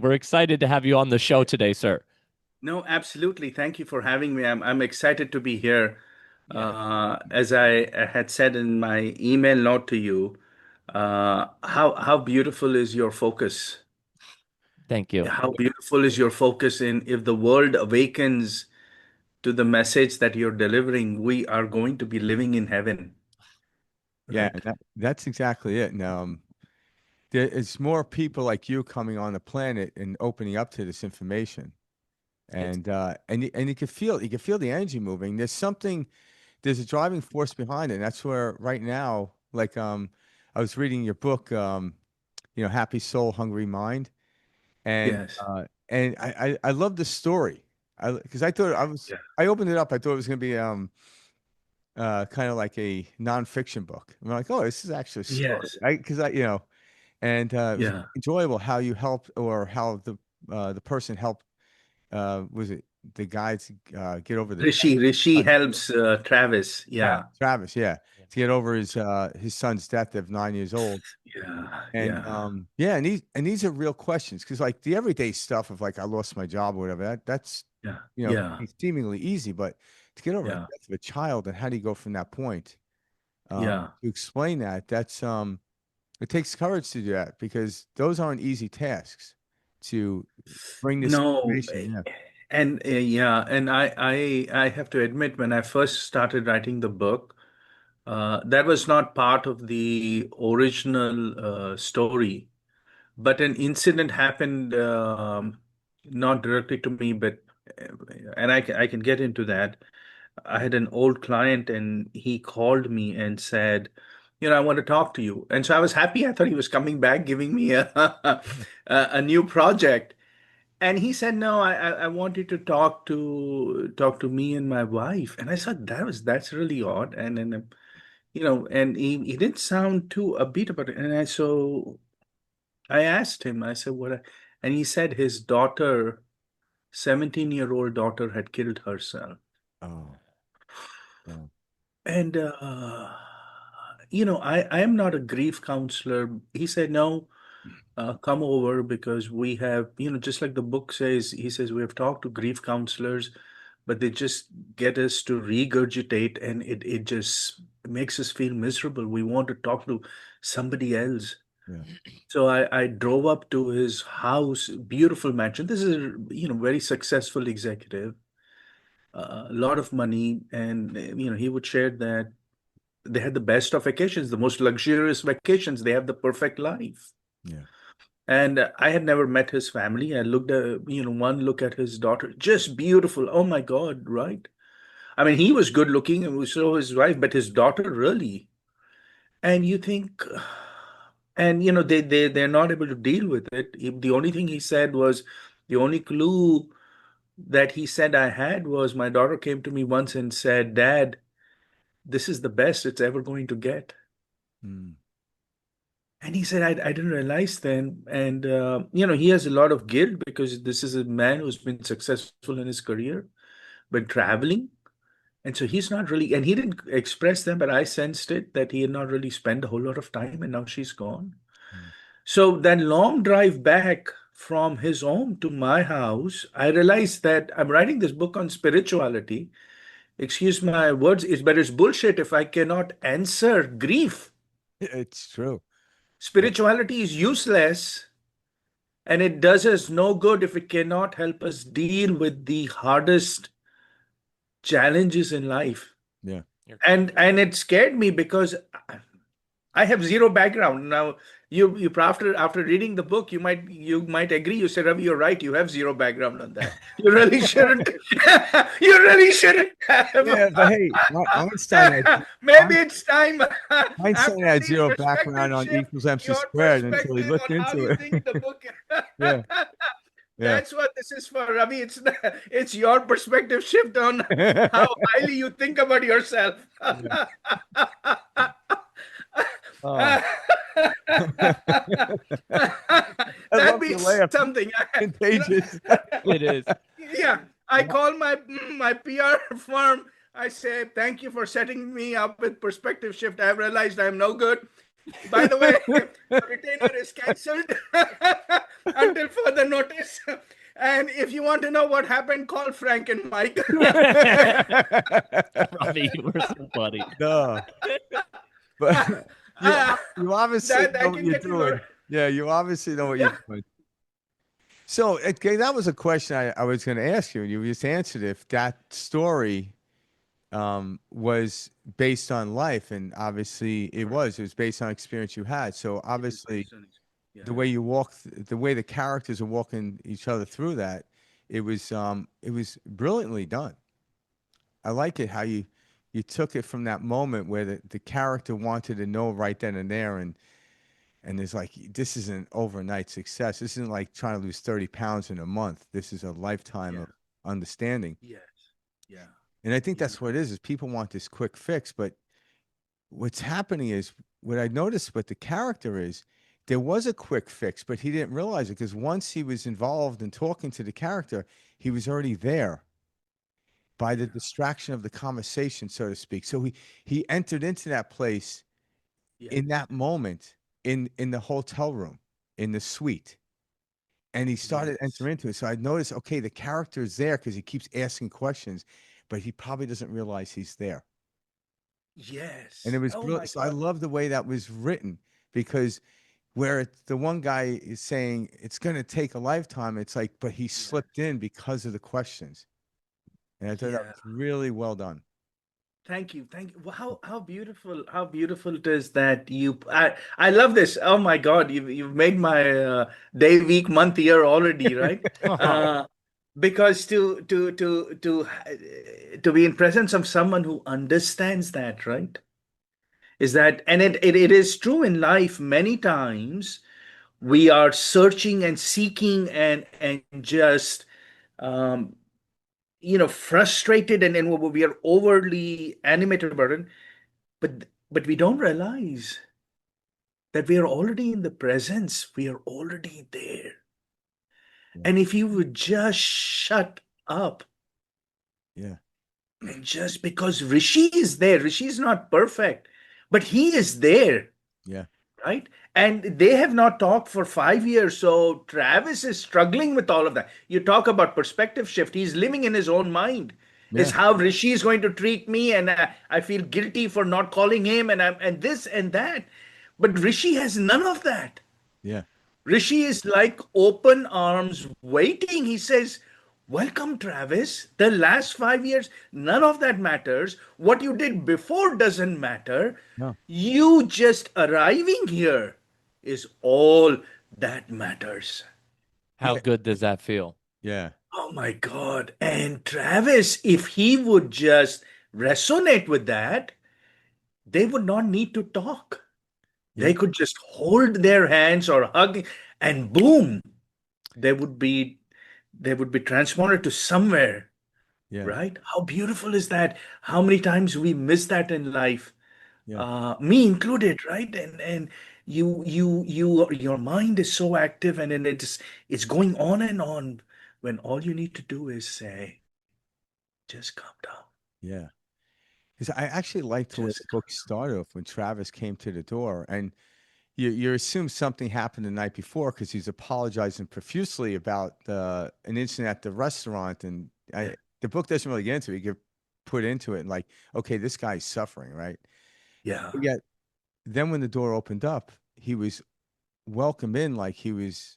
We're excited to have you on the show today, sir. No, absolutely. Thank you for having me. I'm excited to be here. Yeah. As I had said in my email note to you, how beautiful is your focus? Thank you. How beautiful is your focus in if the world awakens to the message that you're delivering, we are going to be living in heaven, Yeah, right? that's exactly it. And it's more people like you coming on the planet and opening up to this information. It's And you can feel the energy moving. There's a driving force behind it. And that's where right now, I was reading your book, Happy Soul, Hungry Mind, and Yes. I love the story. Because I thought Yeah. I opened it up. I thought it was going to be kind of like a nonfiction book. I'm like, oh, this is actually a story. Yes. It was Yeah. enjoyable how you helped or how the person helped. Was it the guys get over the Rishi uh, helps Travis. yeah, Yeah. Travis, yeah, Yeah. to get over his son's death of 9 years old. Yeah. And Yeah. yeah, and these are real questions because like the everyday stuff of like I lost my job or whatever, that's Yeah. can Yeah. be seemingly easy, but to get over a Yeah. death of a child and how do you go from that point? Yeah. To explain that, that's it takes courage to do that because those aren't easy tasks to bring this No, information. Yeah. and yeah, and I have to admit, when I first started writing the book, that was not part of the original story, but an incident happened, not directly to me, but and I can get into that. I had an old client, and he called me and said, I want to talk to you. And so I was happy. I thought he was coming back, giving me a a new project. And he said, "No, I want you to talk to me and my wife." And I thought that's really odd. And then and he didn't sound too upbeat about it. And I asked him. I said, "What?" And he said his daughter, 17-year-old daughter, had killed herself. Oh, yeah. And I am not a grief counselor. He said, "No, come over because we have, just like the book says, he says, we have talked to grief counselors, but they just get us to regurgitate and it just makes us feel miserable. We want to talk to somebody else." Yeah. So I drove up to his house, beautiful mansion. This is a, very successful executive, a lot of money. And, he would share that they had the best of vacations, the most luxurious vacations. They have the perfect life. Yeah. And I had never met his family. I looked at, one look at his daughter, just beautiful. Oh my God, right? I mean, he was good looking and so his wife, but his daughter really. And you think, and they're not able to deal with it. The only thing he said was, the only clue that he said I had was my daughter came to me once and said, "Dad, this is the best it's ever going to get." Mm. And he said, I didn't realize then. And, he has a lot of guilt because this is a man who's been successful in his career, but traveling. And so he's not really, and he didn't express them, but I sensed it that he had not really spent a whole lot of time and now she's gone. Mm. So that long drive back from his home to my house, I realized that I'm writing this book on spirituality. Excuse my words, but it's bullshit if I cannot answer grief. It's true. Yeah. Spirituality is useless. And it does us no good if it cannot help us deal with the hardest challenges in life. Yeah. you're And it scared me because I have zero background. Now you after reading the book, you might agree. You say, "Ravi, you're right. You have zero background on that. You really shouldn't. You really shouldn't have." Yeah, but hey, Maybe it's time Einstein after had the zero perspective background on E shift, equals MC your squared until he perspective looked on how into you it. think the book. Yeah. Yeah. That's what this is for, Ravi. It's your perspective shift on how highly you think about yourself. Yeah. Oh. I That love your beats laugh. something. You know, Contagious. It is. yeah. I call my PR firm. I say, "Thank you for setting me up with perspective shift. I've realized I'm no good. By the way, your retainer is cancelled." until further notice. And if you want to know what happened, call Frank and Mike. Ravi, you were so funny. No, but you Uh, you obviously that I know what can you're get you. doing. Yeah, you obviously know what you're Yeah, doing. So, okay, that was a question I was going to ask you, and you just answered it. If that story was based on life, and obviously it correct. was. It was based on experience you had. So It is obviously, based on it. the Yeah, way you walk, the way the characters are walking each other through that, it was brilliantly done. I like it how you took it from that moment where the character wanted to know right then and there, and there's like this is an overnight success. This isn't like trying to lose 30 pounds in a month. This is a lifetime yeah, of understanding. yes, yeah, And I think yeah, that's what it is people want this quick fix, but what's happening is what I noticed with the character is there was a quick fix, but he didn't realize it because once he was involved in talking to the character, he was already there by the yeah, distraction of the conversation, so to speak. So he entered into that place yes, in that moment in the hotel room, in the suite. And he started yes, entering into it. So I noticed, okay, the character is there because he keeps asking questions, but he probably doesn't realize he's there. And it yes. was Oh brilliant. my So I God. love the way that was written because where the one guy is saying it's going to take a lifetime, it's like, but he Yeah, slipped in because of the questions. And I thought that yeah. was really well done. Thank you, thank you. Well, how beautiful it is that you. I love this. Oh my God, you've made my day, week, month, year already, right? Oh, Uh, because to be in presence of someone who understands that, right? Is that, and it is true in life many times we are searching and seeking and just um, frustrated, and we are overly animated about it, but we don't realize that we are already in the presence, we are already there. Yeah. And if you would just shut up, Yeah. and just because Rishi is there, Rishi is not perfect, but he is there, Yeah. right? And they have not talked for 5 years. So Travis is struggling with all of that. You talk about perspective shift. He's living in his own mind. Is Yeah. how Rishi is going to treat me, and I feel guilty for not calling him, and this and that. But Rishi has none of that. Yeah. Rishi is like open arms waiting. He says, "Welcome, Travis. The last 5 years, none of that matters. What you did before doesn't matter. No. You just arriving here is all that matters." how good does that feel? Yeah. Oh my God. And Travis, if he would just resonate with that, they would not need to talk. They Yeah. could just hold their hands or hug, and boom, they would be they would be transported to somewhere, Yeah. right? How beautiful is that? How many times we miss that in life, Yeah. me included, right? And your mind is so active, and it's going on and on, when all you need to do is say, just calm down, Yeah. Because I actually liked the way the just book calm started off when Travis came to the door. And you assume something happened the night before because he's apologizing profusely about an incident at the restaurant. And down. the book doesn't really get into it. You get put into it and like, okay, this guy's suffering, right? Yeah, But yet, then when the door opened up, he was welcomed in like he was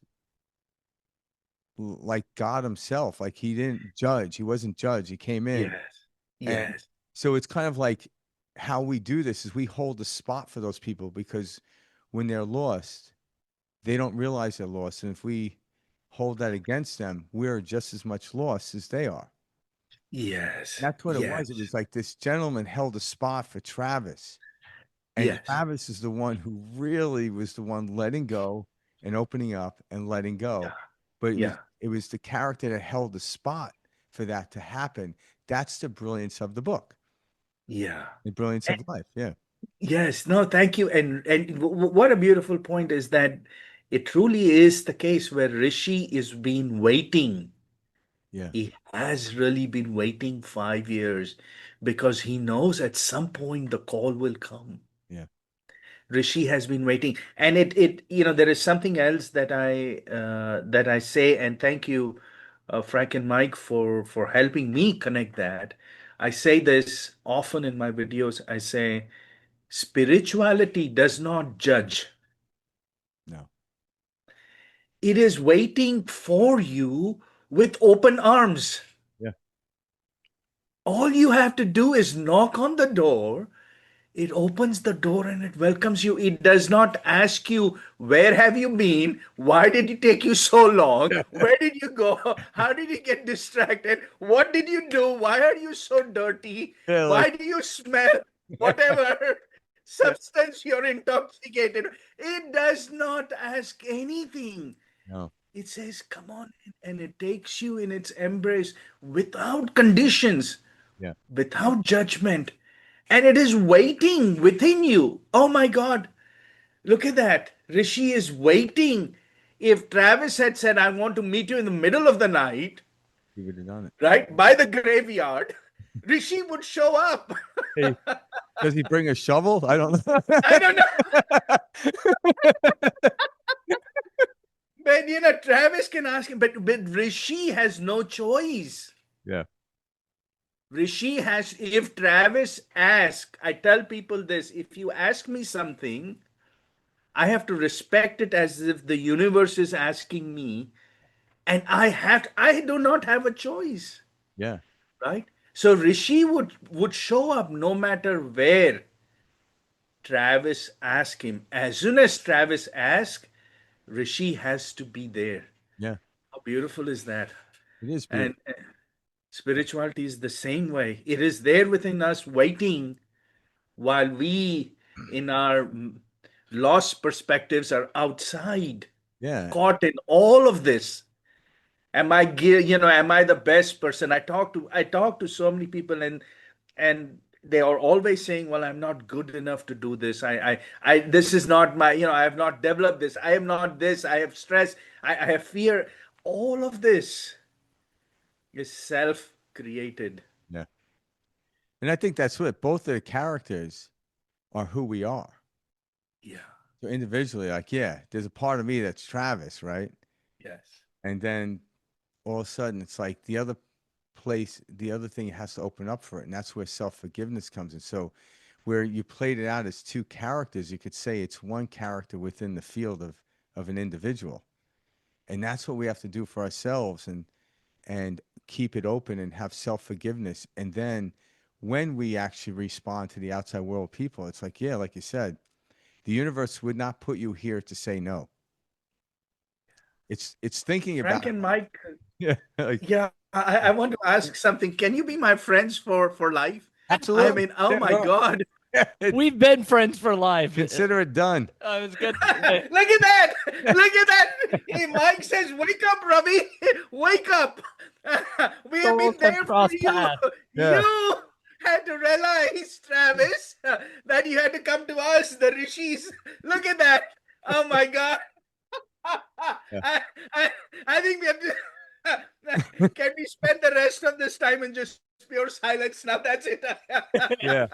like God himself. Like he didn't judge. He wasn't judged. He came in. yes, And yes, so it's kind of like how we do this is we hold a spot for those people because when they're lost, they don't realize they're lost. And if we hold that against them, we're just as much lost as they are. yes, That's what it was. It yes, was like this gentleman held a spot for Travis. And yes, Travis is the one who really was the one letting go and opening up and letting yeah, go. But yeah, it was the character that held the spot for that to happen. That's the brilliance of the book, yeah. the brilliance of life. Yeah. Yes, no, thank you. And what a beautiful point is that it truly is the case where Rishi is been waiting. Yeah. He has really been waiting 5 years because he knows at some point the call will come. Yeah. Rishi has been waiting. And there is something else that I say, and thank you, Frank and Mike, for helping me connect that. I say this often in my videos. I say spirituality does not judge. No. It is waiting for you with open arms. Yeah. All you have to do is knock on the door. It opens the door and it welcomes you. It does not ask you, where have you been? Why did it take you so long? Where did you go? How did you get distracted? What did you do? Why are you so dirty? Yeah, Why like do you smell whatever yeah. substance you're intoxicated? It does not ask anything. No. It says, come on in, and it takes you in its embrace without conditions, Yeah. without judgment. And it is waiting within you. Oh my God. Look at that. Rishi is waiting. If Travis had said, I want to meet you in the middle of the night, He would have done it. right, by the graveyard, Rishi would show up. Hey, does he bring a shovel? I don't know. I don't know. But Travis can ask him, but Rishi has no choice. Yeah. Rishi has, if Travis asks, I tell people this, if you ask me something, I have to respect it as if the universe is asking me, and I do not have a choice, Yeah. right? So Rishi would show up no matter where Travis asked him. As soon as Travis asks, Rishi has to be there. Yeah. How beautiful is that? It is And beautiful. spirituality is the same way. It is there within us, waiting while we, in our lost perspectives, are outside, Yeah. caught in all of this. Am I the best person? I talk to so many people, and they are always saying, well, I'm not good enough to do this. I this is not my, I have not developed this. I am not this. I have stress. I have fear. All of this is self created. Yeah. And I think that's what both the characters are who we are. Yeah. So individually, like, yeah, there's a part of me that's Travis, right? Yes. And then all of a sudden it's like the other thing has to open up for it. And that's where self-forgiveness comes in. So where you played it out as two characters, you could say it's one character within the field of an individual. And that's what we have to do for ourselves and keep it open and have self-forgiveness. And then when we actually respond to the outside world people, it's like, yeah, like you said, the universe would not put you here to say no. It's thinking Frank about and Mike, yeah, like yeah, I want to ask something. Can you be my friends for life? I absolutely. mean, oh Yeah, my well, God. We've been friends for life. consider it done. I was good to say. Look at that. Look at that. Hey, Mike says, wake up, Ravi. Wake up. We have Souls been have there for crossed you. paths. Yeah. You had to realize, Travis, that you had to come to us, the rishis. Look at that. Oh my God. Yeah. I, I think we have to. Can we spend the rest of this time in just pure silence now? That's it. Yeah.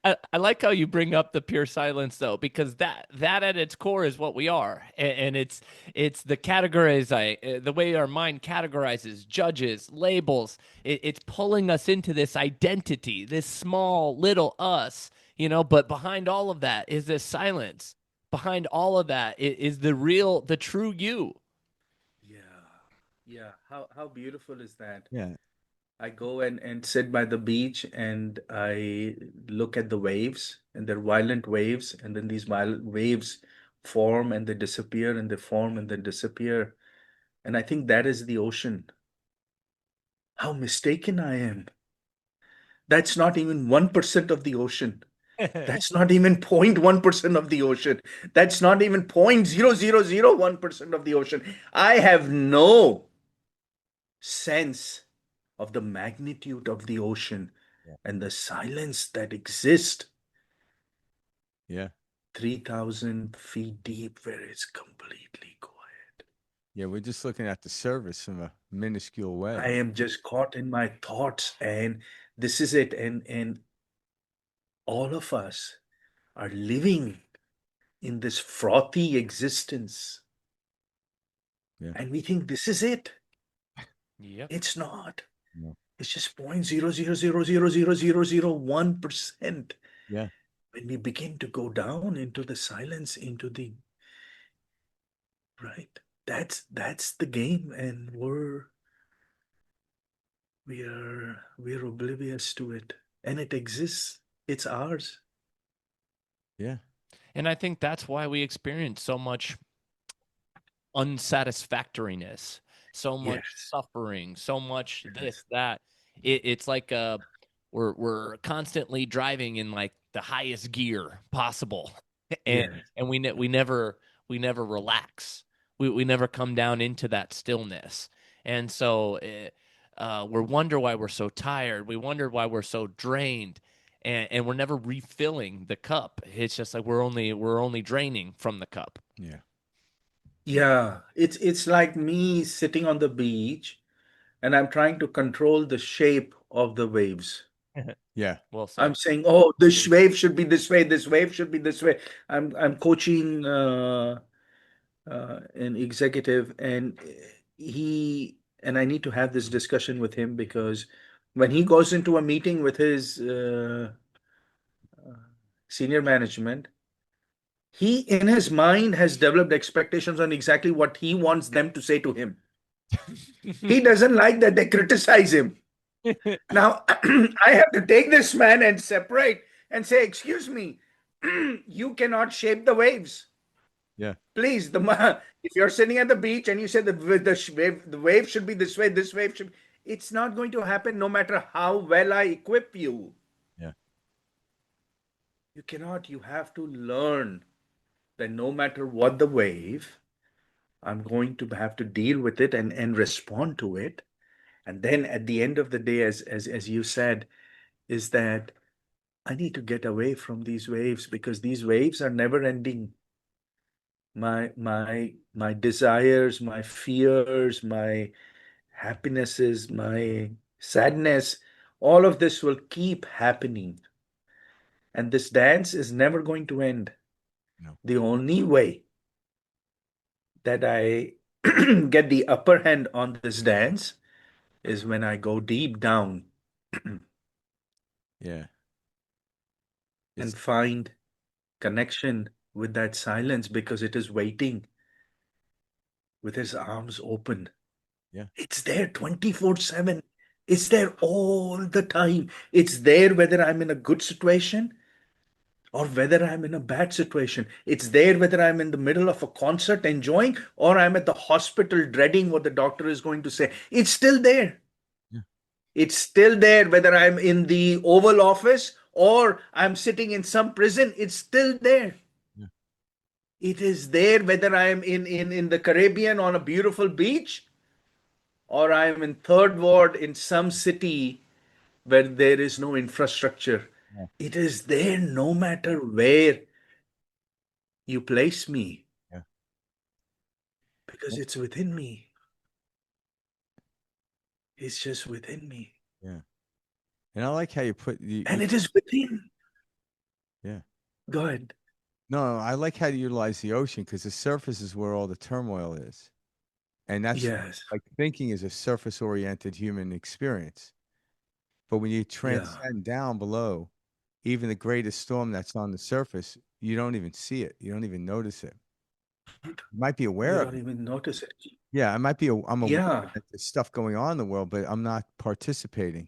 I like how you bring up the pure silence though, because that at its core is what we are, and it's the the way our mind categorizes, judges, labels. It's pulling us into this identity, this small little us, But behind all of that is this silence. Behind all of that is the true you. Yeah. Yeah. How beautiful is that? Yeah. I go and sit by the beach and I look at the waves, and they're violent waves, and then these violent waves form and they disappear and they form and then disappear. And I think that is the ocean. How mistaken I am. That's not even 1% of the ocean. That's not even 0.1% of the ocean. That's not even 0.0001% of the ocean. I have no sense of the magnitude of the ocean Yeah. and the silence that exists Yeah. 3,000 feet deep where it's completely quiet. Yeah. We're just looking at the surface from a minuscule I way. am just caught in my thoughts, and this is it. And all of us are living in this frothy existence. Yeah. And we think this is it. Yep. It's not. No. It's just 0.0000001%. Yeah. When we begin to go down into the silence, into the right, that's the game, and we're oblivious to it, and it exists. It's ours. Yeah. And I think that's why we experience so much unsatisfactoriness, so much Yes. suffering, so much Yes. this, that. It's like we're constantly driving in like the highest gear possible. and Yes. and we never relax. We never come down into that stillness. And so we wonder why we're so tired. We wonder why we're so drained. And we're never refilling the cup. It's just like we're only draining from the cup. Yeah. Yeah, it's like me sitting on the beach and I'm trying to control the shape of the waves. Yeah. Well said. I'm saying, oh, this wave should be this way, this wave should be this way. I'm coaching an executive, and I need to have this discussion with him because when he goes into a meeting with his senior management, he in his mind has developed expectations on exactly what he wants them to say to him. He doesn't like that they criticize him. Now, I have to take this man and separate and say, excuse me, you cannot shape the waves. Yeah. Please, if you're sitting at the beach and you say the wave should be this wave should, it's not going to happen no matter how well I equip you. Yeah. You cannot, you have to learn that no matter what the wave, I'm going to have to deal with it and respond to it. And then at the end of the day, as you said, is that I need to get away from these waves because these waves are never ending. My desires, my fears, my happinesses, my sadness, all of this will keep happening. And this dance is never going to end. No. The only way that I get the upper hand on this dance is when I go deep down Yeah. and It's find connection with that silence because it is waiting with his arms open. yeah. It's there 24/7. It's there all the time. It's there whether I'm in a good situation or whether I'm in a bad situation. It's there whether I'm in the middle of a concert enjoying or I'm at the hospital dreading what the doctor is going to say. It's still there. Yeah. It's still there whether I'm in the Oval Office or I'm sitting in some prison. It's still there. Yeah. It is there whether I am in the Caribbean on a beautiful beach or I am in third ward in some city where there is no infrastructure. Yeah. It is there no matter where you place me Yeah. because it's within me. It's just within me. Yeah. And I like how you put And it is within. yeah. Go ahead. No, I like how you utilize the ocean because the surface is where all the turmoil is. And that's Yes. like thinking is a surface oriented human experience. But when you Yeah. transcend down below, even the greatest storm that's on the surface, you don't even see it. You don't even notice it. You might be You aware of don't it. even notice it. Yeah, I'm aware Yeah. that there's stuff going on in the world, but I'm not participating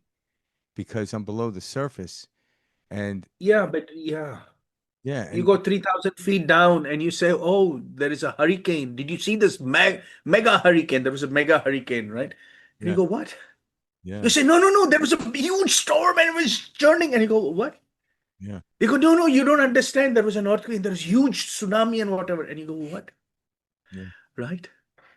because I'm below the surface. And Yeah, but yeah. yeah, You and go 3,000 feet down and you say, oh, there is a hurricane. Did you see this mega hurricane? There was a mega hurricane, right? And you yeah, go, what? You yeah, say, no, no, no, there was a huge storm and it was churning. And you go, what? yeah, You go, no, no, you don't understand. There was an earthquake, there was huge tsunami and whatever. And you go, what? yeah, Right?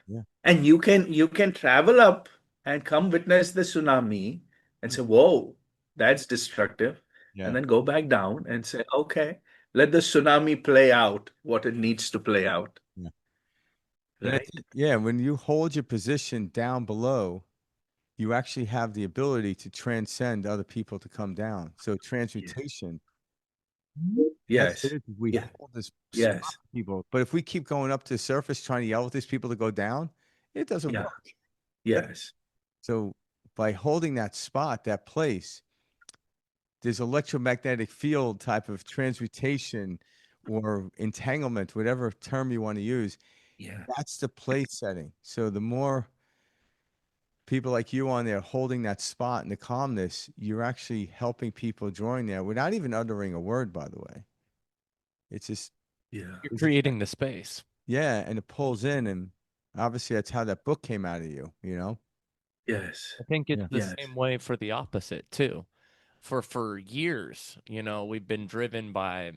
yeah, And you can travel up and come witness the tsunami and say, whoa, that's destructive. And yeah, then go back down and say, okay, let the tsunami play out what it needs to play out. yeah. And I Right? think, yeah, when you hold your position down below, you actually have the ability to transcend other people to come down. So Yes. transmutation That's Yes. it. We Yeah. hold this spot Yes. for people. But if we keep going up to the surface trying to yell at these people to go down, it doesn't Yeah. work. Yes. So by holding that spot, that place, there's electromagnetic field type of transmutation or entanglement, whatever term you want to use. Yeah. That's the place setting. So the more people like you on there holding that spot and the calmness, you're actually helping people drawing there without even uttering a word, by the way. It's just, Yeah. You're it's, creating the space. yeah, and it pulls in. And obviously, that's how that book came out of you, you know? Yes. I think it's Yeah. the Yes. same way for the opposite too. For years, we've been driven by,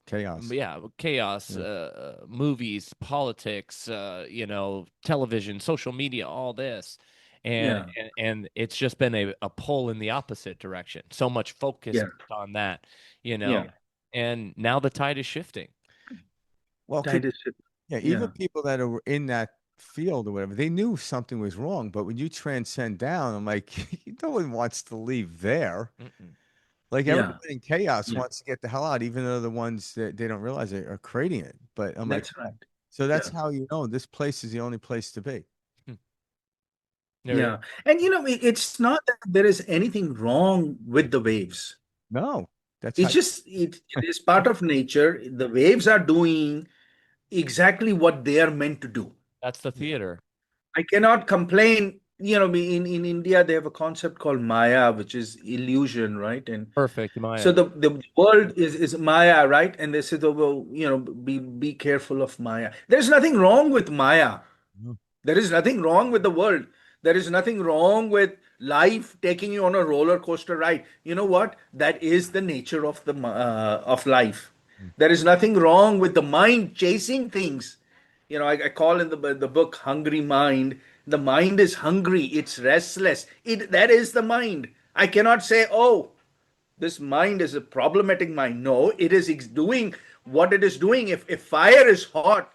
Chaos. yeah, chaos, Yeah. movies, politics, television, social media, all this. And, Yeah. and it's just been a pull in the opposite direction. So much focus Yeah. on that, you know, Yeah. and now the tide is shifting. Well, Titus. yeah, even Yeah. people that are in that field or whatever, they knew something was wrong. But when you transcend down, I'm like, no one wants to leave there. Mm-mm. Like Yeah. everybody in chaos Yeah. wants to get the hell out, even though the ones that they don't realize it are creating it. But I'm like, That's right. so that's Yeah. how you know this place is the only place to be. Hmm. There it is. Yeah. And it's not that there is anything wrong with the waves. No, that's how. It's just it is part of nature. The waves are doing exactly what they are meant to do. That's the theater. I cannot complain. In India, they have a concept called Maya, which is illusion, right? And Perfect, so Maya. the world is Maya, right? And they say, oh, well, be careful of Maya. There's nothing wrong with Maya. No. There is nothing wrong with the world. There is nothing wrong with life taking you on a roller coaster ride. You know what? That is the nature of the of life. There is nothing wrong with the mind chasing things. I call in the book hungry mind. The mind is hungry. It's restless. That is the mind. I cannot say, oh, this mind is a problematic mind. No, it is doing what it is doing. If fire is hot,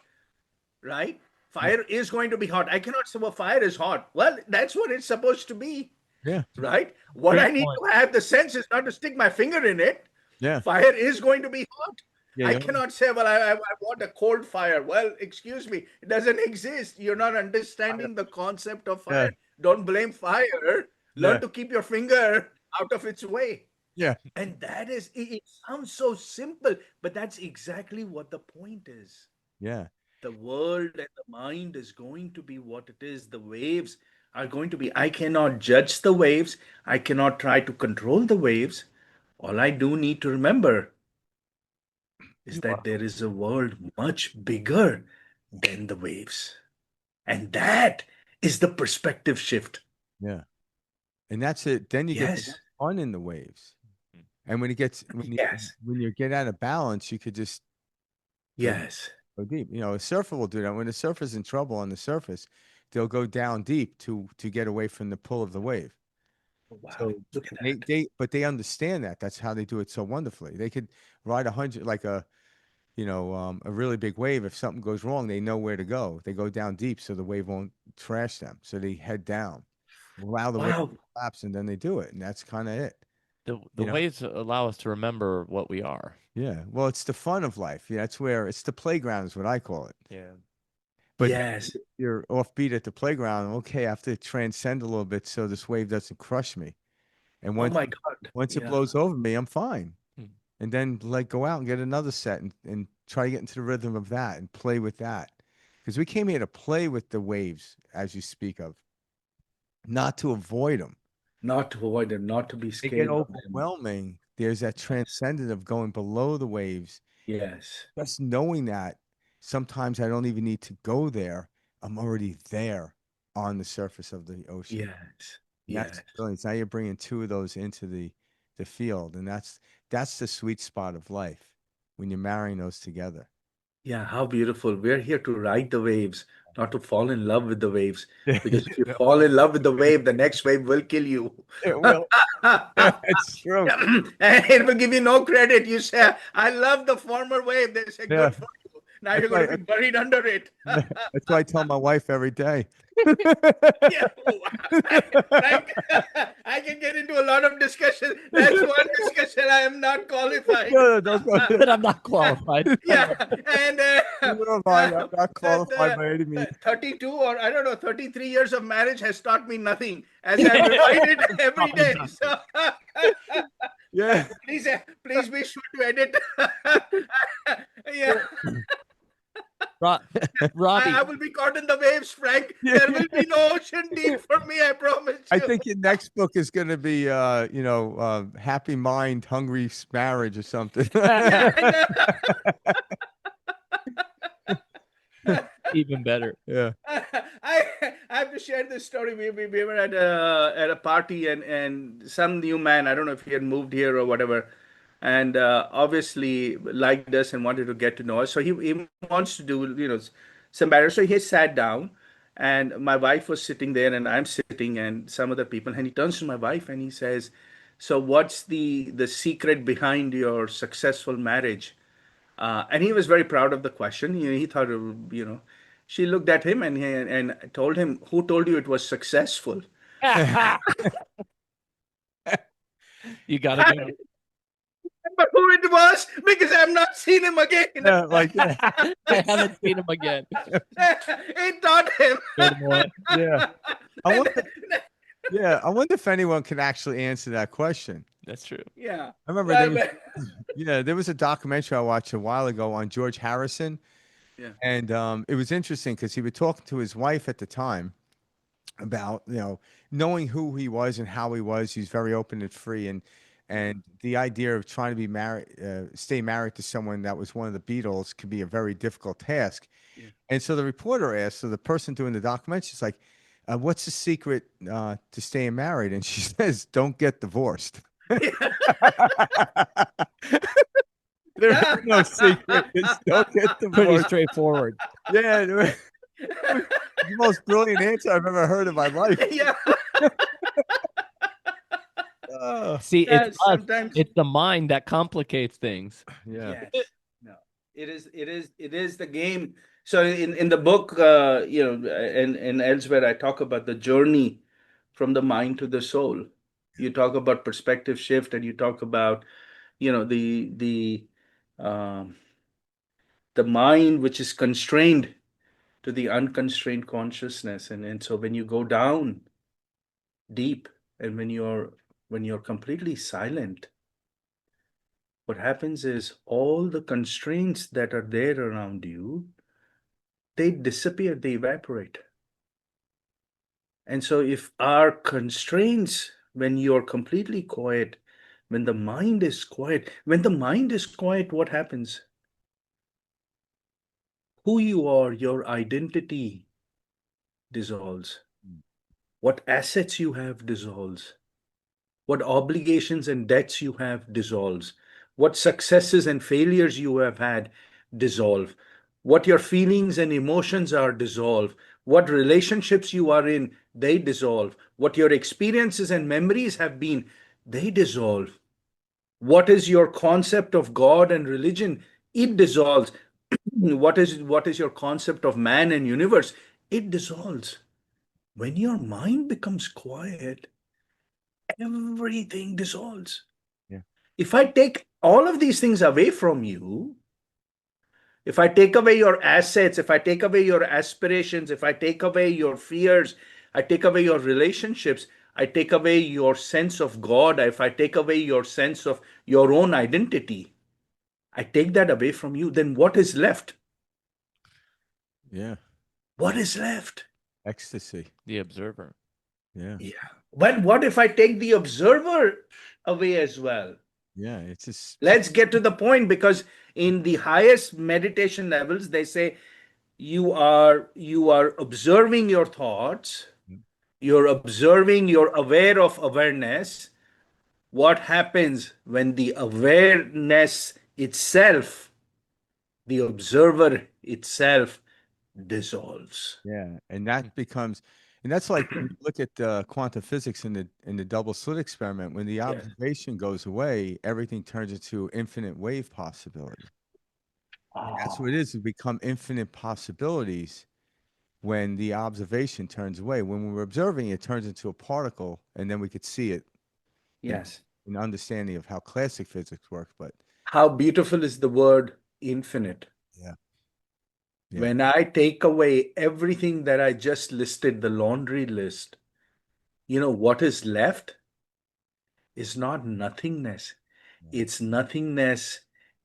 right? Yeah. Fire is going to be hot. I cannot say, well, fire is hot. Well, that's what it's supposed to be, Yeah. right? What Great I need point. to have the sense is not to stick my finger in it. Yeah. Fire is going to be hot. Yeah. I Yeah. cannot say, well, I want a cold fire. Well, excuse me, it doesn't exist. You're not understanding the concept of Yeah. fire. Don't blame fire. Learn Yeah. to keep your finger out of its way. Yeah. And that is, it sounds so simple, but that's exactly what the point is. Yeah. The world and the mind is going to be what it is. The waves are going to be. I cannot judge the waves. I cannot try to control the waves. All I do need to remember is You that are. there is a world much bigger than the waves. And that is the perspective shift. Yeah. And that's it. Then you get to Yes. have fun in the waves. And when it gets Yes. when you get out of balance, you could just go Yes. go deep. You know, a surfer will do that. When a surfer's in trouble on the surface, they'll go down deep to get away from the pull of the wave. Wow. So Look at they that. they but they understand that. That's how they do it so wonderfully. They could ride 100 like a really big wave. If something goes wrong, they know where to go. They go down deep so the wave won't trash them. So they head down, allow the wave Wow. to collapse, and then they do it. And that's kind of it. The You know? waves allow us to remember what we are. Yeah. Well, it's the fun of life. Yeah, that's where it's the playground is what I call it. Yeah. But Yes. you're offbeat at the playground. Okay, I have to transcend a little bit so this wave doesn't crush me. And Oh my God. once it Yeah. blows over me, I'm fine. Hmm. And then like go out and get another set and try to get into the rhythm of that and play with that. Because we came here to play with the waves, as you speak of, not to avoid them. Not to avoid them, not to be They get scared of them. overwhelming. There's that Yes. transcendent of going below the waves. Yes. Just knowing that sometimes I don't even need to go there. I'm already there on the surface of the ocean. Yes. And that's Yes. the brilliance. Now you're bringing two of those into the field, and that's the sweet spot of life when you're marrying those together. Yeah, how beautiful. We're here to ride the waves, not to fall in love with the waves. Yeah, Because if you no, fall in love with the wave, the next wave will kill you. it will. It's true. And it will give you no credit. You say, I love the former wave. They say, Yeah, good for you. Now That's you're going why to be buried under it. that's why I tell my wife every day. Yeah, Frank, I can get into a lot of discussion. That's one discussion I am not qualified. No, don't go there. But I'm not qualified. Yeah, and Neither am I. I'm not qualified the by any means. 32 or I don't know, 33 years of marriage has taught me nothing as I'm reminded every day. So Yeah. please be sure to edit. Yeah, Robbie, I will be caught in the waves, Frank. Yeah, There yeah. will be no ocean deep for me, I promise I you. think your next book is going to be, Happy Mind, Hungry Marriage or something. Yeah, even better. Yeah. I have to share this story. We were at a party and some new man, I don't know if he had moved here or whatever, and obviously liked us and wanted to get to know us. So he wants to do some better. So he sat down, and my wife was sitting there, and I'm sitting, and some other people, and he turns to my wife and he says, "So what's the secret behind your successful marriage?" And he was very proud of the question. He thought, she looked at him and told him, "Who told you it was successful?" You gotta I go. remember who it was because I've not seen him again. Yeah, like that. I haven't seen him again. It taught him. Good boy. Yeah. I wonder, I wonder if anyone can actually answer that question. That's true. Yeah. I remember there was a documentary I watched a while ago on George Harrison. Yeah. And it was interesting because he was talking to his wife at the time about, knowing who he was and how he was. He's very open and free. And the idea of trying to be married, stay married to someone that was one of the Beatles could be a very difficult task. Yeah. And so the reporter asked, so the person doing the documentary, she's like, what's the secret to staying married? And she says, don't get divorced. There's no secret. It's don't get Pretty divorced. straightforward. Yeah, the most brilliant answer I've ever heard in my life. Yeah. See, Yeah, it's us. sometimes. It's the mind that complicates things. Yeah. Yes. No. It is the game. So in the book, and elsewhere, I talk about the journey from the mind to the soul. You talk about perspective shift, and you talk about, um, the mind which is constrained to the unconstrained consciousness, and so when you go down deep, and when you're completely silent, what happens is all the constraints that are there around you, they disappear, they evaporate. And so if our constraints, when you're completely quiet, when the mind is quiet, what happens? Who you are, your identity dissolves. What assets you have dissolves. What obligations and debts you have dissolves. What successes and failures you have had dissolve. What your feelings and emotions are dissolve. What relationships you are in, they dissolve. What your experiences and memories have been, they dissolve. What is your concept of God and religion? It dissolves. What is your concept of man and universe? It dissolves. When your mind becomes quiet, everything dissolves. Yeah. If I take all of these things away from you, if I take away your assets, if I take away your aspirations, if I take away your fears, I take away your relationships, I take away your sense of God, if I take away your sense of your own identity, I take that away from you, then what is left? Yeah. What is left? Ecstasy. The observer. Yeah. Yeah. But what if I take the observer away as well? Yeah. It's just Let's get to the point, because in the highest meditation levels, they say you are observing your thoughts, you're observing, you're aware of awareness. What happens when the awareness itself, the observer itself, dissolves? yeah, and that becomes, and that's like when you look at quantum physics in the double slit experiment. When the Yes. observation goes away, everything turns into infinite wave possibility. And that's what it is. We become infinite possibilities when the observation turns away. When we're observing, it turns into a particle, and then we could see it in Yes. an understanding of how classic physics works. But How beautiful is the word infinite. yeah, yeah, When I take away everything that I just listed, the laundry list, what is left is not nothingness. yeah, It's nothingness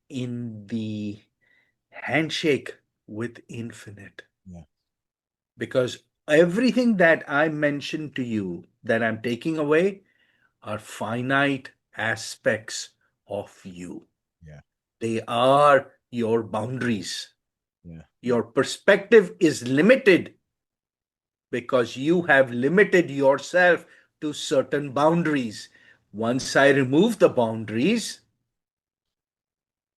in the handshake with infinite. yeah, Because everything that I mentioned to you that I'm taking away are finite aspects of you. yeah, They are your boundaries. yeah, Your perspective is limited because you have limited yourself to certain boundaries. Once I remove the boundaries,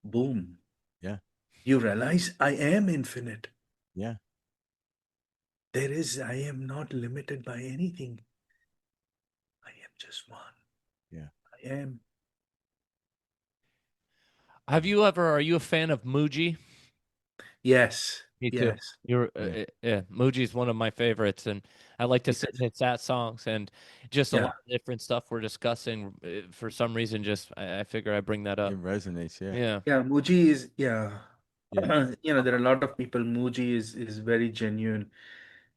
boom, yeah, you realize I am infinite. yeah, I am not limited by anything. I am just one. yeah. I am. Are you a fan of Muji? Yes, Me too. yes, You're Yeah. yeah, Muji's one of my favorites, and I like to sit yes, and hit sad songs and just a lot yeah. of different stuff we're discussing. For some reason, just I figure I bring that up. It resonates. Yeah, Yeah. Yeah, Muji is, yeah. yeah, There are a lot of people. Muji is very genuine,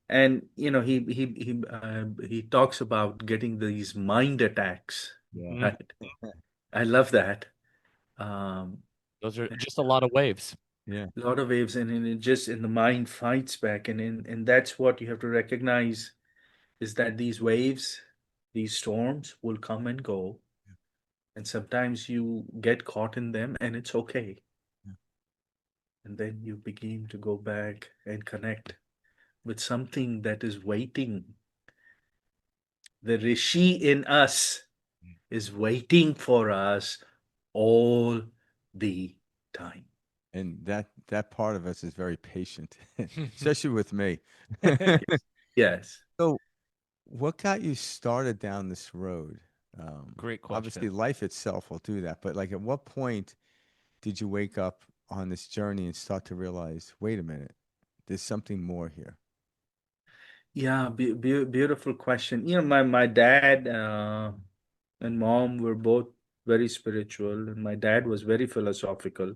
and he talks about getting these mind attacks, yeah, Mhm. right? I love that. Um, Those are just a lot of waves. yeah, a lot of waves, and it just in the mind fights back, and that's what you have to recognize is that these waves, these storms will come and go, and sometimes you get caught in them, and it's okay. yeah. And then you begin to go back and connect with something that is waiting. The Rishi in us is waiting for us all the time. And that part of us is very patient, especially with me. Yes. Yes. So, what got you started down this road? Great Obviously, question. life itself will do that, but like, at what point did you wake up on this journey and start to realize, wait a minute, there's something more here? Yeah, beautiful question. My dad and mom were both very spiritual, and my dad was very philosophical.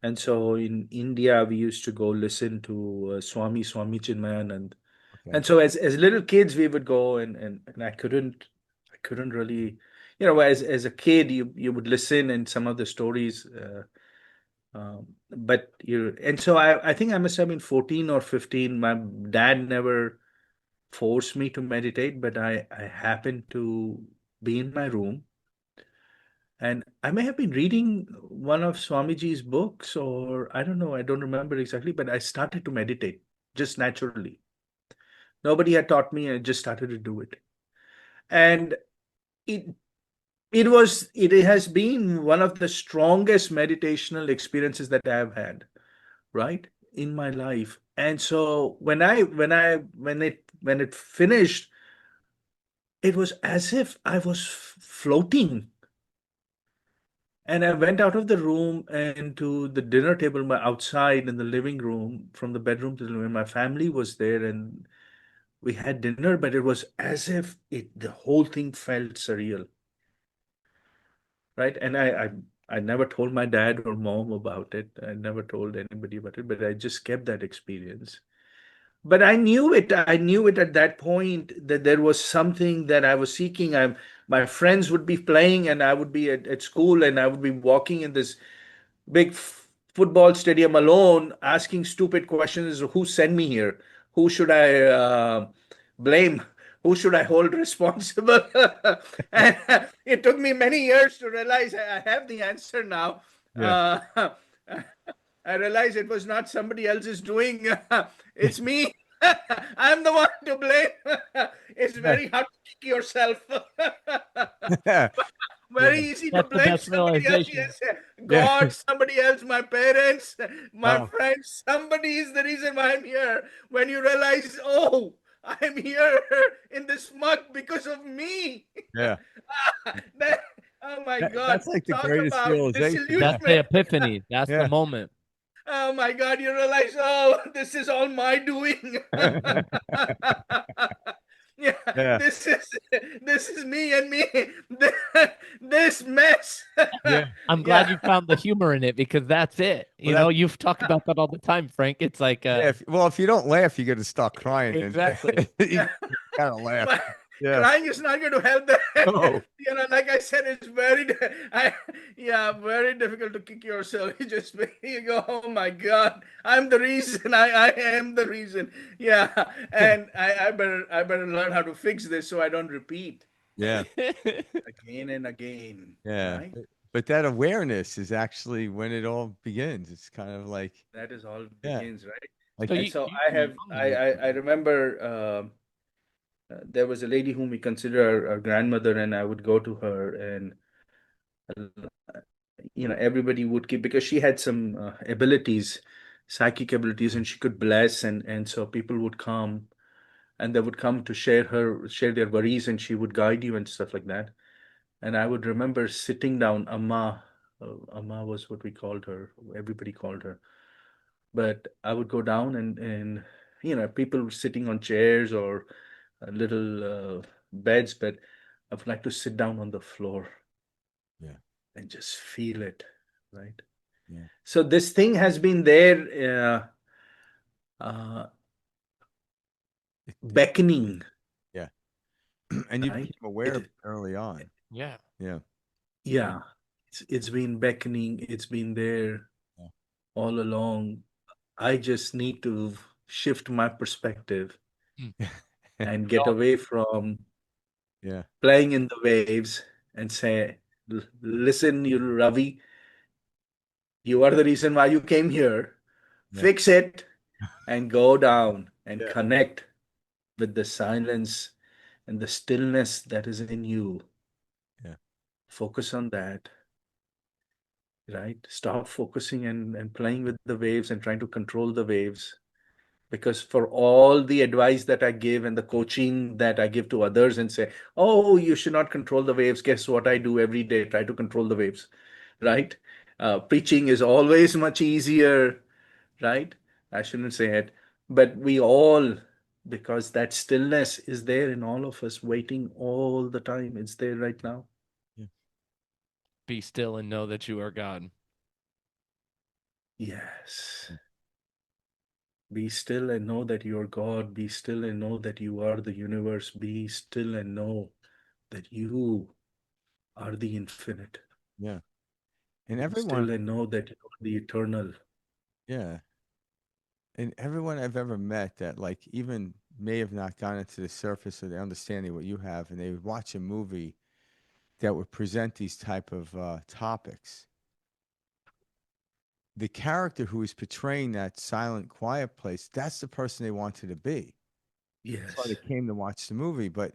And so in India, we used to go listen to Swami Chinmayanand. Okay. And so as little kids, we would go and I couldn't really, as a kid, you would listen and some of the stories, but and so I think I must have been 14 or 15. My dad never forced me to meditate, but I happened to be in my room, and I may have been reading one of Swamiji's books, or I don't know, I don't remember exactly, but I started to meditate just naturally. Nobody had taught me, I just started to do it. And it it has been one of the strongest meditational experiences that I have had, right? In my life. And so when it finished, it was as if I was floating. And I went out of the room and to the dinner table outside in the living room, from the bedroom to the living room. My family was there and we had dinner, but it was as if the whole thing felt surreal, right? And I never told my dad or mom about it. I never told anybody about it, but I just kept that experience. But I knew it. I knew it at that point that there was something that I was seeking. My friends would be playing, and I would be at school, and I would be walking in this big football stadium alone, asking stupid questions. Who sent me here? Who should I blame? Who should I hold responsible? And it took me many years to realize I have the answer now. Yeah. Uh, I realized it was not somebody else's doing. It's me. I'm the one to blame. It's Yeah. very hard to kick yourself. Yeah. Very easy to That's the blame best somebody else. realization. Yes, Yeah. God, somebody else, my parents, my Oh, friends. Somebody is the reason why I'm here. When you realize, oh, I'm here in this mug because of me. yeah. That, oh my That's God, like the talk greatest about realization. That's the disillusionment. epiphany. That's the Yeah. moment. Oh my God, you realize, oh, this is all my doing. Yeah, Yeah. this is me and me. This mess. Yeah. I'm glad Yeah. you found the humor in it because that's it. Well, You know, you've talked about that all the time, Frank. It's like yeah. Well, if you don't laugh, you got to start crying, and exactly. you gotta laugh. My Yeah. crying is not going to help that. Oh. Like I said, it's very difficult to kick yourself. You go, oh my God, I'm the reason. I am the reason. Yeah, and I better learn how to fix this so I don't repeat Yeah. again and again. Yeah. Right? But that awareness is actually when it all begins. It's kind of like, That is all yeah, begins, right? like So And you so you I were have young in your I remember. There was a lady whom we consider our grandmother, and I would go to her, and everybody would keep because she had some abilities, psychic abilities, and she could bless, and so people would come, and they would come to share their worries, and she would guide you and stuff like that. And I would remember sitting down, Amma was what we called her. Everybody called her, but I would go down, and people were sitting on chairs or little beds, but I would like to sit down on the floor yeah, and just feel it, right? yeah, So this thing has been there, uh, it, beckoning, yeah. And you right? became aware of It, it early on. yeah. Yeah, yeah, it's been beckoning. It's been there yeah, all along. I just need to shift my perspective Hmm. and We get all away from yeah, playing in the waves and say, Listen, you Ravi, you are the reason why you came here. yeah, Fix it and go down and yeah, connect with the silence and the stillness that is in you. yeah, Focus on that, right? Stop focusing and playing with the waves and trying to control the waves. Because for all the advice that I give and the coaching that I give to others and say, oh, you should not control the waves. Guess what I do every day? Try to control the waves, right? Preaching is always much easier, right? I shouldn't say it, but we all, because that stillness is there in all of us, waiting all the time. It's there right now. yeah, be still and know that you are God. Yes. Be still and know that you are God. Be still and know that you are the universe. Be still and know that you are the infinite. yeah. And Be everyone, still and know that you are the eternal. yeah, and everyone I've ever met that like even may have not gone into the surface of the understanding what you have, and they would watch a movie that would present these type of topics. The character who is portraying that silent, quiet place, that's the person they wanted to be. That's why they Yes. came to watch the movie. But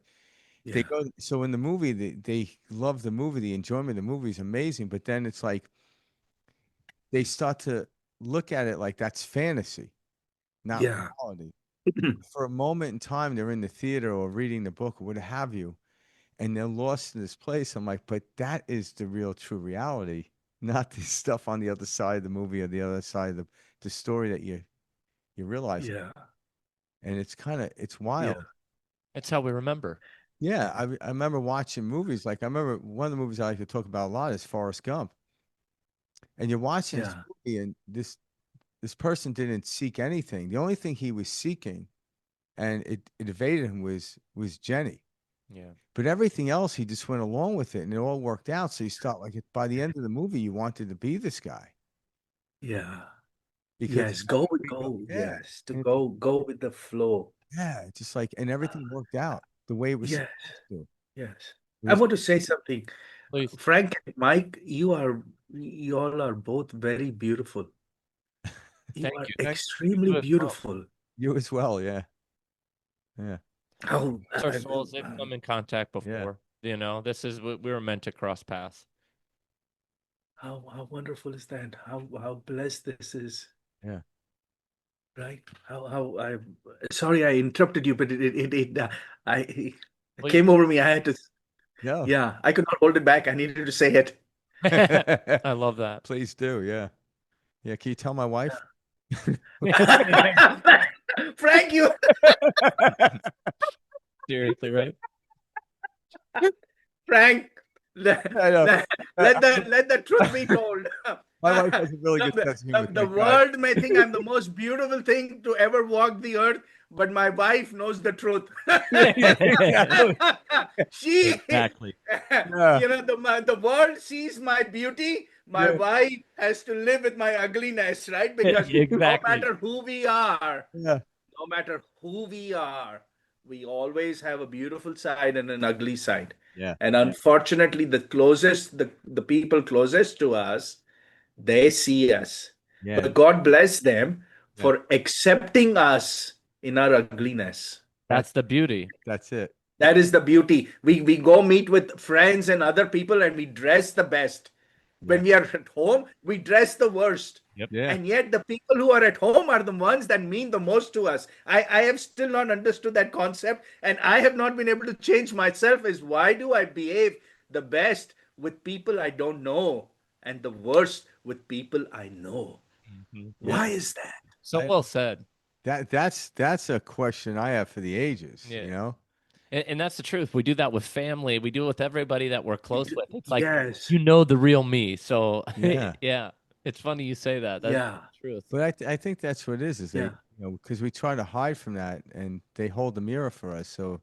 they Yeah. go, so in the movie, they love the movie, the enjoyment of the movie is amazing. But then it's like they start to look at it like that's fantasy, not Yeah. reality. For a moment in time, they're in the theater or reading the book or what have you, and they're lost in this place. I'm like, but that is the real true reality, not the stuff on the other side of the movie or the other side of the story that you realize. Yeah. And it's kind of it's Yeah. wild. That's how we remember. Yeah, I remember watching movies. Like I remember one of the movies I like to talk about a lot is Forrest Gump. And you're watching this Yeah. movie, and this person didn't seek anything. The only thing he was seeking, and it evaded him, was Jenny. Yeah. But everything else, he just went along with it, and it all worked out. So you start like by the end of the movie, you wanted to be this guy Yeah. because Yes. Go with we go, go. yeah, Yes. To and go with the flow. yeah, it's just like and everything worked out the way it was Yes. supposed to. Yes. It I was want to say something. Please. Frank and Mike, you all are both very beautiful. You Thank are you. extremely You as well. beautiful. you as well, yeah, yeah, How Our souls have come in contact yeah, before. You know, this is what we were meant to cross paths. how wonderful is that? How blessed this is, yeah. right? How I sorry I interrupted you, but I it Please. came over me. I had to, Yeah. yeah, I could not hold it back. I needed to say it. I love that. Please do, yeah. Yeah, can you tell my wife? Frank, you Seriously, right? Frank, let, I know. let, I- let the truth be told. My wife has a really good sense of humor, The thank God. world may think I'm the most beautiful thing to ever walk the earth, but my wife knows the truth. Yeah, exactly. She, Exactly. Yeah, the world sees my beauty. My yeah, wife has to live with my ugliness, right? Because no Exactly. matter who we are, yeah, no matter who we are, we always have a beautiful side and an ugly side. yeah, And unfortunately, the people closest to us, they see us. yeah, But God bless them yeah. for accepting us in our ugliness. That's the beauty. That's it. That is the beauty. We go meet with friends and other people and we dress the best. Yeah, When we are at home, we dress the worst. Yep. yeah, And yet the people who are at home are the ones that mean the most to us. I have still not understood that concept, and I have not been able to change myself. Is why do I behave the best with people I don't know and the worst with people I know? yeah. Why is that? So I, well said. that's a question I have for the ages, Yeah. you know? And that's the truth. We do that with family. We do it with everybody that we're close with. It's like, Yes. you know, the real me. So Yeah. yeah, it's funny you say that. That's Yeah. the truth. But I think that's what it is they, Yeah. you know, because we try to hide from that and they hold the mirror for us. So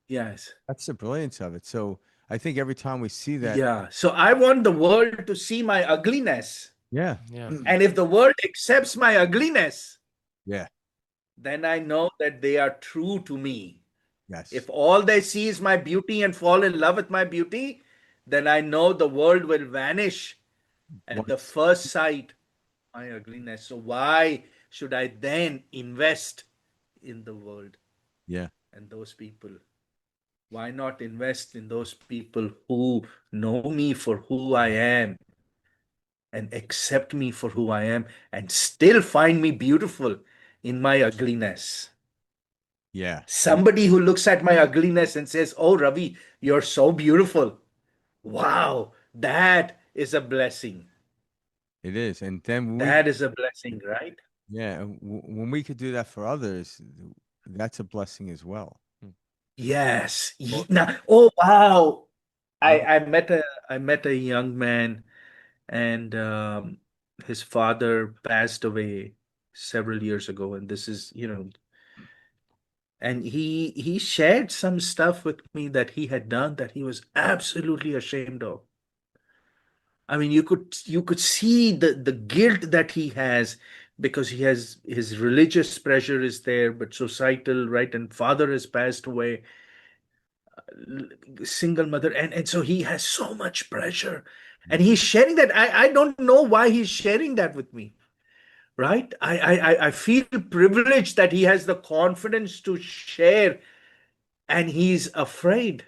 Yes. that's the brilliance of it. So I think every time we see that, Yeah. So I want the world to see my ugliness. yeah, Yeah. And if the world accepts my ugliness, yeah, then I know that they are true to me. yes, If all they see is my beauty and fall in love with my beauty, then I know the world will vanish at the once, first sight of my ugliness. So why should I then invest in the world yeah, and those people? Why not invest in those people who know me for who I am and accept me for who I am and still find me beautiful in my ugliness? yeah, Somebody who looks at my ugliness and says, "Oh, Ravi, you're so beautiful." Wow, that is a blessing. it is. And then That is a blessing, right? yeah, and when we could do that for others, that's a blessing as well. Yes. Well, Now, oh wow. Yeah, I met a young man, and his father passed away several years ago, and this is, and he shared some stuff with me that he had done that he was absolutely ashamed of. I mean, you could see the guilt that he has because he has his religious pressure is there, but societal, right? And father has passed away, single mother, and so he has so much pressure, and he's sharing that. I don't know why he's sharing that with me, right? I feel privileged that he has the confidence to share, and he's afraid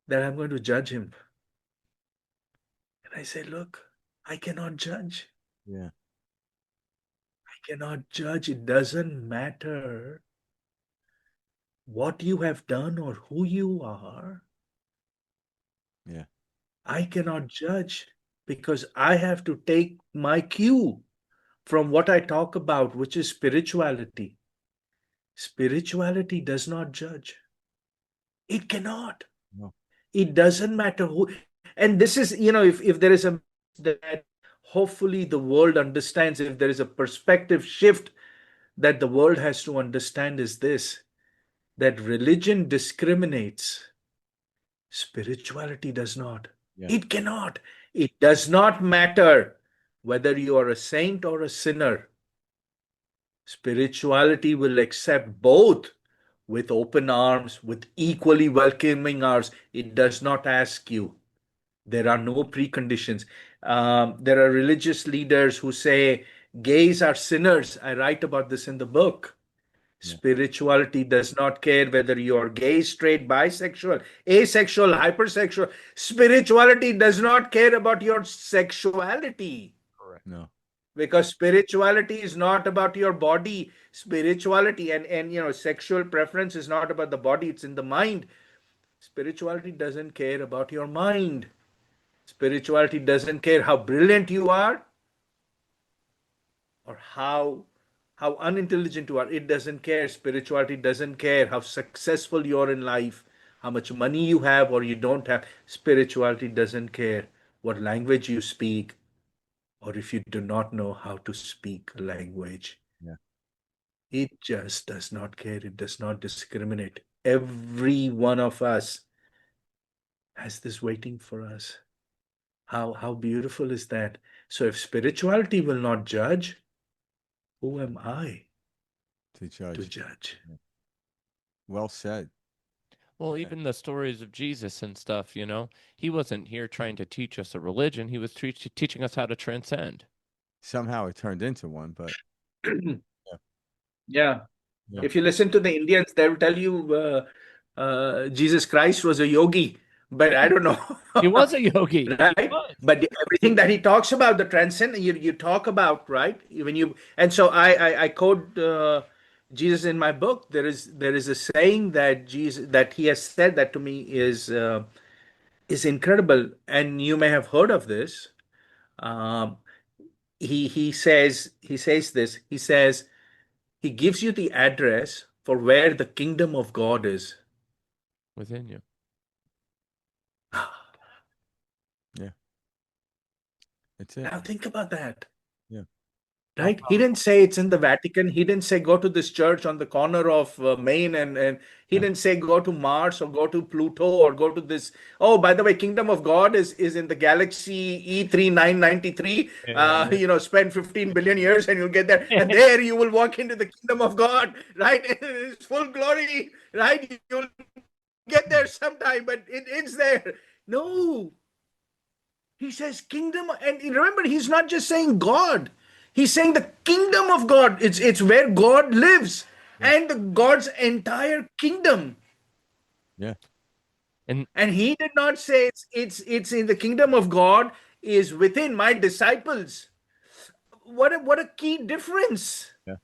that I'm going to judge him. And I say, look, I cannot judge. yeah, I cannot judge. It doesn't matter what you have done or who you are. yeah, I cannot judge because I have to take my cue from what I talk about, which is spirituality. Spirituality does not judge. It cannot. no, It doesn't matter who. And this is, if there is a that hopefully the world understands, if there is a perspective shift that the world has to understand, is this, that religion discriminates. Spirituality does not. yeah, It cannot. It does not matter whether you are a saint or a sinner. Spirituality will accept both with open arms, with equally welcoming arms. It does not ask you. There are no preconditions. There are religious leaders who say gays are sinners. I write about this in the book. yeah, Spirituality does not care whether you're gay, straight, bisexual, asexual, hypersexual. Spirituality does not care about your sexuality correct. no, because spirituality is not about your body. Spirituality and sexual preference is not about the body, it's in the mind. Spirituality doesn't care about your mind. Spirituality doesn't care how brilliant you are. or how unintelligent you are. It doesn't care. Spirituality doesn't care how successful you are in life, how much money you have or you don't have. Spirituality doesn't care what language you speak, or if you do not know how to speak a language. Yeah. It just does not care. It does not discriminate. Every one of us has this waiting for us. How beautiful is that? So if spirituality will not judge, who am I To to judge. judge? Yeah. Well said. Well, Yeah. even the stories of Jesus and stuff, you know, he wasn't here trying to teach us a religion. He was teaching us how to transcend. Somehow it turned into one, but yeah. Yeah. Yeah. If you listen to the Indians, they'll tell you Jesus Christ was a yogi, but I don't know. He was a yogi. He Right? was. But everything that he talks about, the transcend, you talk about, right? When you and so I quote Jesus in my book. There is a saying that Jesus that he has said that to me is incredible, and you may have heard of this. Um, he says this. He says he gives you the address for where the kingdom of God is. Within you. Yeah. That's it. Now think about that. Yeah. How Right? He powerful. didn't say it's in the Vatican. He didn't say go to this church on the corner of Maine, and he Yeah. didn't say go to Mars or go to Pluto or go to this. Oh, by the way, Kingdom of God is in the galaxy E3993. Yeah. Spend 15 billion years and you'll get there, and there you will walk into the kingdom of God, right? In its full glory, right? You'll get there sometime, but it's there. No, he says kingdom, and remember, he's not just saying God. He's saying the kingdom of God. It's where God lives, Yeah. and the God's entire kingdom. Yeah. And And he did not say it's in the kingdom of God is within my disciples. What a key difference. Yeah.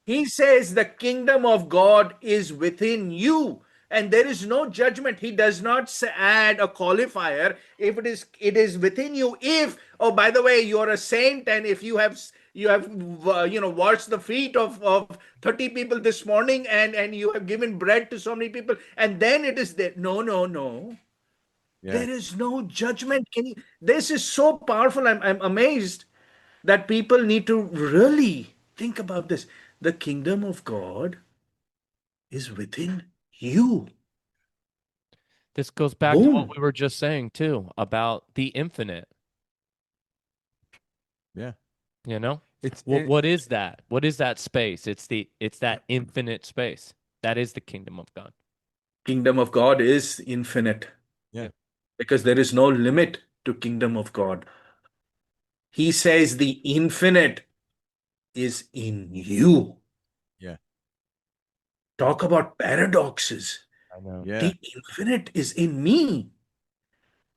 He says the kingdom of God is within you, and there is no judgment. He does not add a qualifier. If it is within you. If, oh, by the way, you're a saint, and if you have washed the feet of 30 people this morning, and you have given bread to so many people, and then it is there. No, no, no. Yeah. There is no judgment. This is so powerful. I'm amazed that people need to really think about this. The kingdom of God is within you. this goes back to what Boom. we were just saying too about the infinite, Yeah. you know? It's What is that? What is that space? It's that infinite space. That is the kingdom of God. Kingdom of God is infinite yeah. because there is no limit to kingdom of God. He says the infinite is in you. Yeah. Talk about paradoxes. I know. Yeah. The infinite is in me.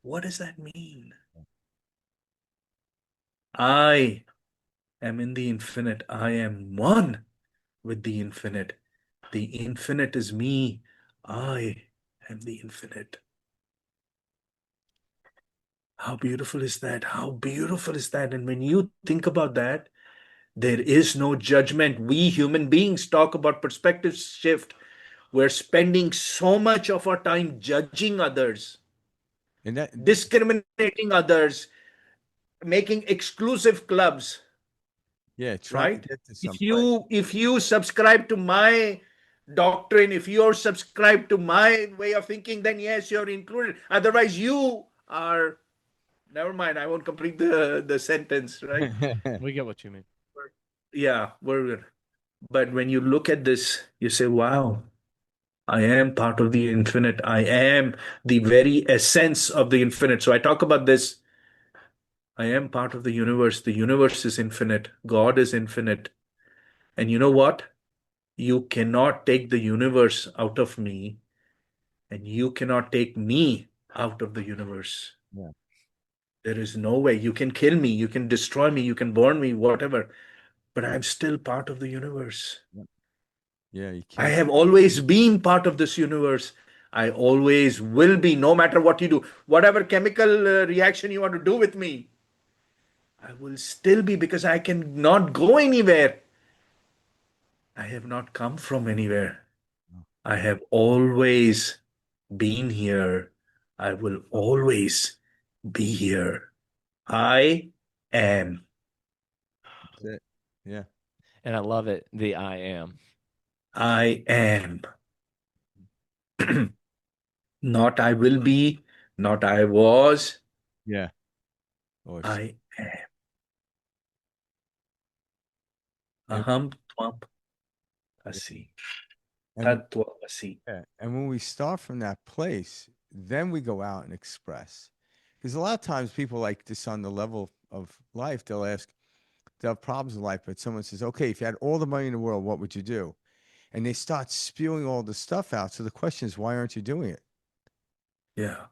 What does that mean? I am in the infinite. I am one with the infinite. The infinite is me. I am the infinite. How beautiful is that? How beautiful is that? And when you think about that, there is no judgment. We human beings talk about perspective shift. We're spending so much of our time judging others, And that discriminating others, making exclusive clubs, yeah, trying to right? get to If some place. you subscribe to my doctrine, if you're subscribed to my way of thinking, then yes, you're included. Otherwise, you are. Never mind. I won't complete the sentence, right? We get what you mean. Yeah, we're good. But when you look at this, you say, "Wow, I am part of the infinite. I am the very essence of the infinite." So I talk about this. I am part of the universe. The universe is infinite. God is infinite. And you know what? You cannot take the universe out of me, and you cannot take me out of the universe. Yeah. There is no way. You can kill me, you can destroy me, you can burn me, whatever, but I'm still part of the universe. Yeah. Yeah, you I can't. have always been part of this universe. I always will be, no matter what you do, whatever chemical reaction you want to do with me. I will still be because I can not go anywhere. I have not come from anywhere. I have always been here. I will always be here. I am. That's it. Yeah. And I love it. The I am. I am. Not I will be, not I was. Yeah. Oh, I am. and, Aham twam yeah. asi. And Tattva asi. yeah. And when we start from that place, then we go out and express. Because a lot of times people like this on the level of life, they'll ask, they'll have problems in life, but someone says, okay, if you had all the money in the world, what would you do? And they start spewing all the stuff out. So the question is, why aren't you doing it? Yeah.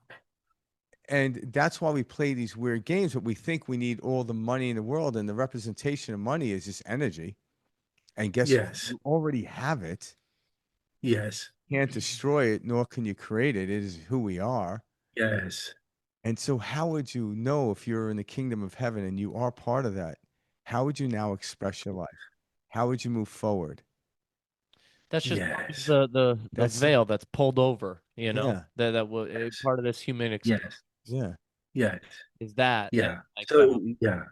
And that's why we play these weird games, but we think we need all the money in the world. And the representation of money is just energy. And guess what? Yes. You already have it. Yes. Can't destroy it, nor can you create it. It is who we are. Yes. And so, how would you know if you're in the kingdom of heaven and you are part of that? How would you now express your life? How would you move forward? That's just part of Yes. the That's, veil that's pulled over, yeah, that will Yes. part of this human experience Yes. yeah, Yes. is that, and Yeah. like So yeah.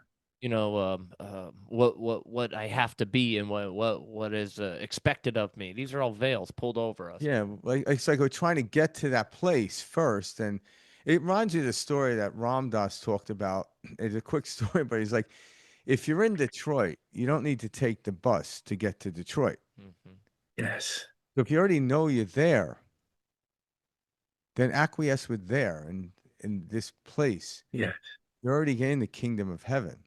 what I have to be and what is expected of me. These are all veils pulled over us. yeah. Like it's like we're trying to get to that place first. And it reminds you of the story that Ram Dass talked about. It's a quick story, but he's like, if you're in Detroit, you don't need to take the bus to get to Detroit. Hmm. Yes. So if you already know you're there, then acquiesce with there and in this place. Yes. You're already in the kingdom of heaven.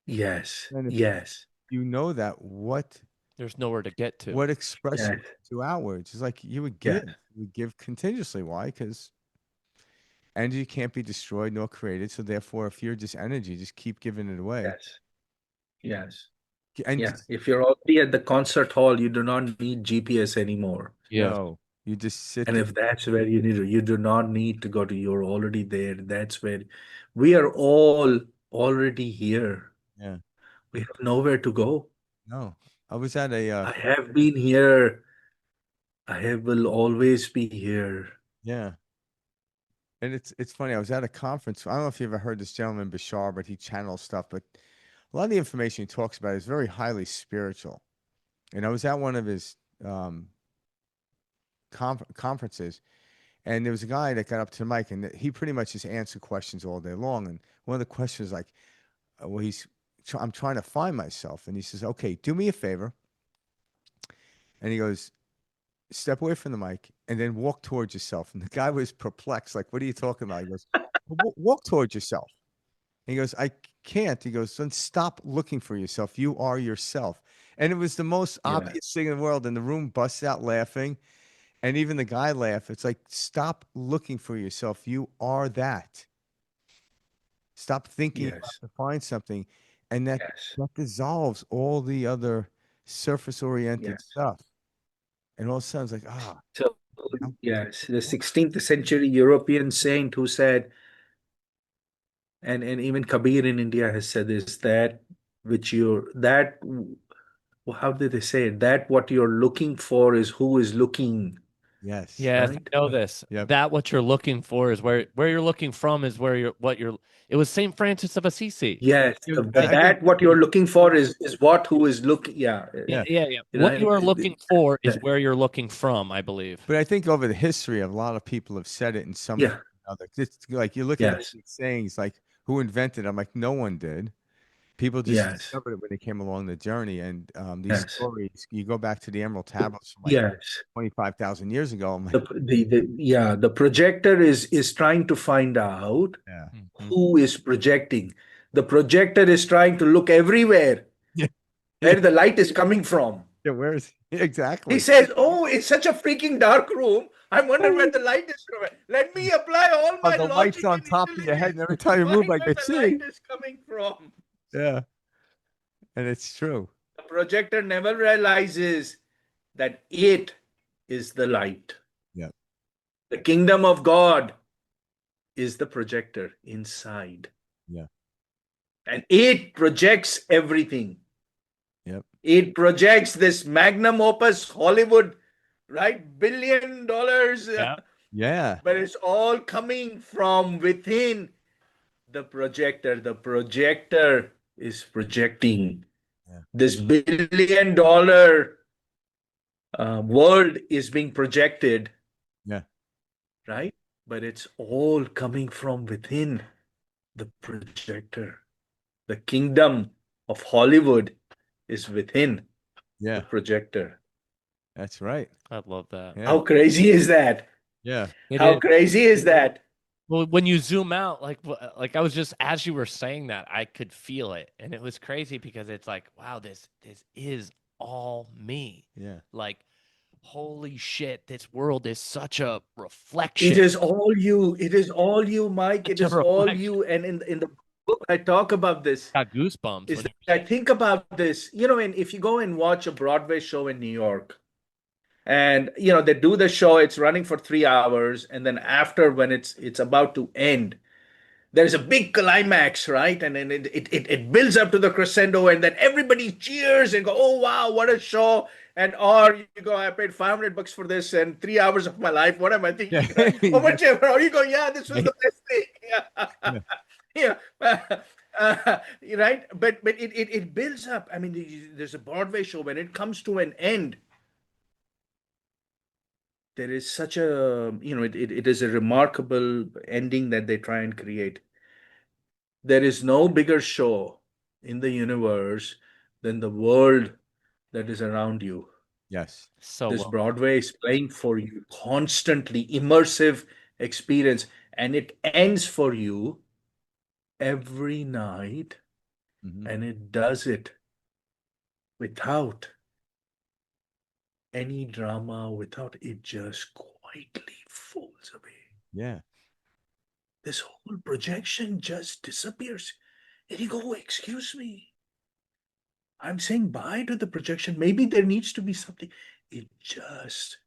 Yes. And if Yes. you know that, There's nowhere to get to. what expression Yes. to outwards is like Yes. you would give continuously. Why? Because energy can't be destroyed nor created. So therefore, if you're just energy, just keep giving it away. Yes. Yes. And Yeah. just If you're already at the concert hall, you do not need GPS anymore. Yes. no, you just sit And there. if that's where you need to, you do not need to go to, you're already there. That's where we are all already here. Yeah. We have nowhere to go. No, I was at a I have been here. Will always be here. yeah. And it's funny. I was at a conference. I don't know if you ever heard this gentleman Bashar, but he channels stuff. But a lot of the information he talks about is very highly spiritual. And I was at one of his um, conferences, and there was a guy that got up to the mic, and he pretty much just answered questions all day long. And one of the questions, like, well, I'm trying to find myself, and he says, "Okay, do me a favor," and he goes, "Step away from the mic, and then walk towards yourself." And the guy was perplexed, like, "What are you talking about?" He goes, Walk towards yourself." He goes, "I can't." He goes, "Then stop looking for yourself. You are yourself." And it was the most Yeah. obvious thing in the world. And the room busts out laughing. And even the guy laughed. It's like, stop looking for yourself. You are that. Stop thinking you have Yes. to find something. And Yes. that dissolves all the other surface oriented Yes. stuff. And all of a sudden, it's like, So, I'm- yes, the 16th century European saint who said, and even Kabir in India has said this, that which you're, that, how did they say it? That what you're looking for is who is looking, yes. Yes, right? I know this. Yep. That what you're looking for is where you're looking from is where you're what you're. It was Saint Francis of Assisi. Yes, I think, that what you're looking for is what who is looking, yeah, Yeah, yeah. yeah, yeah. What you right? are looking for is That- where you're looking from, I believe. But I think over the history of a lot of people have said it in some Yeah, form or other. It's like you look at yes, these sayings like who invented it? I'm like, no one did. People just yes, discovered it when they came along the journey. And these yes, stories, you go back to the Emerald Tablets from like yes. 25,000 years ago. I'm like, The projector is trying to find out yeah. Mhm. who is projecting. The projector is trying to look everywhere Yeah. Yeah. where the light is coming from. Yeah. Where's He exactly? says, "Oh, it's such a freaking dark room. I wonder where the light is coming. Let me apply all Oh, my the light's logic on and top of your head, intelligence and every to time you move, find I where can the see. light is coming from." Yeah. And it's true. The projector never realizes that it is the light. Yeah. The kingdom of God is the projector inside. Yeah. And it projects everything. Yep. It projects this magnum opus Hollywood, right? $1 billion. Yeah. Yeah. But it's all coming from within the projector. The projector is projecting. Yeah. This $1 billion world is being projected, Yeah. right? But it's all coming from within the projector. The kingdom of Hollywood is within the Yeah. projector. That's right. I love that. Yeah. How crazy is that? Yeah. It How is. crazy is that? Well, when you zoom out, like I was just as you were saying that, I could feel it, and it was crazy because it's like, wow, this is all me. Yeah. Like, holy shit, this world is such a It reflection. is all you. It is all you, Mike. It Such a is all reflection. you. And in the book, I talk about this. Got goosebumps Is when that you're I think about this, and if you go and watch a Broadway show in New York, and they do the show, it's running for 3 hours, and then after, when it's about to end, there's a big climax, right? And then it builds up to the crescendo, and then everybody cheers and go, "Oh wow, what a show!" And or you go, "I paid $500 for this and 3 hours of my life. What am I Yeah. thinking?" Right? Or whichever. Or you go, "Yeah, this was the best thing." Yeah. Yeah. Right? But it builds up. I mean, there's a Broadway show. When it comes to an end, there is such a, it is a remarkable ending that they try and create. There is no bigger show in the universe than the world that is around you. Yes. so This well. Broadway is playing for you constantly, immersive experience, and it ends for you every night, Hmm. and it does it without any drama, without it just quietly falls away. Yeah. This whole projection just disappears. And you go, "Excuse me. I'm saying bye to the projection. Maybe there needs to be something." It just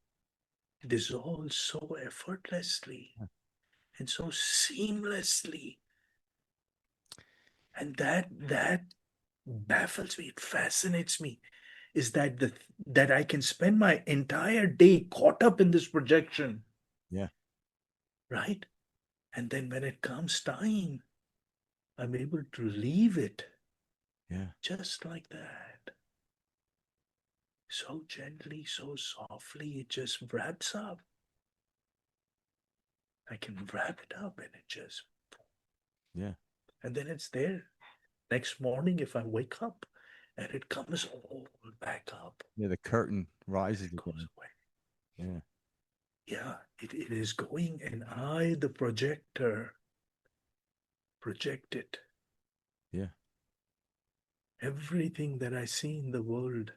dissolves so effortlessly and so seamlessly. And that baffles me. It fascinates me. Is that I can spend my entire day caught up in this projection, Yeah. right? And then when it comes time, I'm able to leave it Yeah. just like that. So gently, so softly, it just wraps up. I can wrap it up and it just, Yeah. and then it's there. Next morning, if I wake up and it comes all back up, Yeah. The curtain rises it goes again. away. Yeah. Yeah, it is going, and I, the projector, project it. Yeah. Everything that I see in the world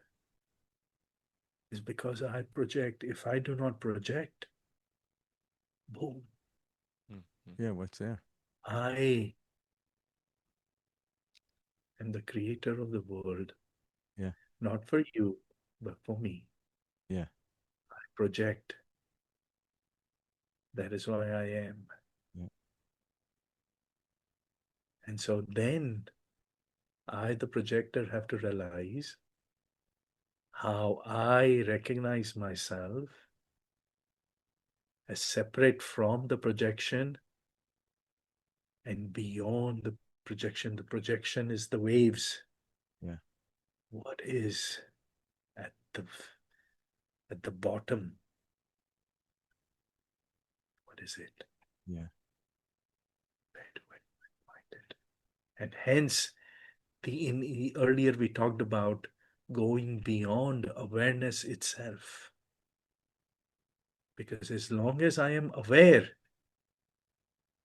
is because I project. If I do not project, boom, Mhm. Yeah. What's there? I am the creator of the world, Yeah. not for you, but for me. Yeah. I project. That is why I am. Yeah. And so then I, the projector, have to realize how I recognize myself as separate from the projection and beyond the projection. The projection is the waves. Yeah. What is at the bottom? What is it? Yeah. Where do I find it? And hence, earlier we talked about going beyond awareness itself. Because as long as I am aware,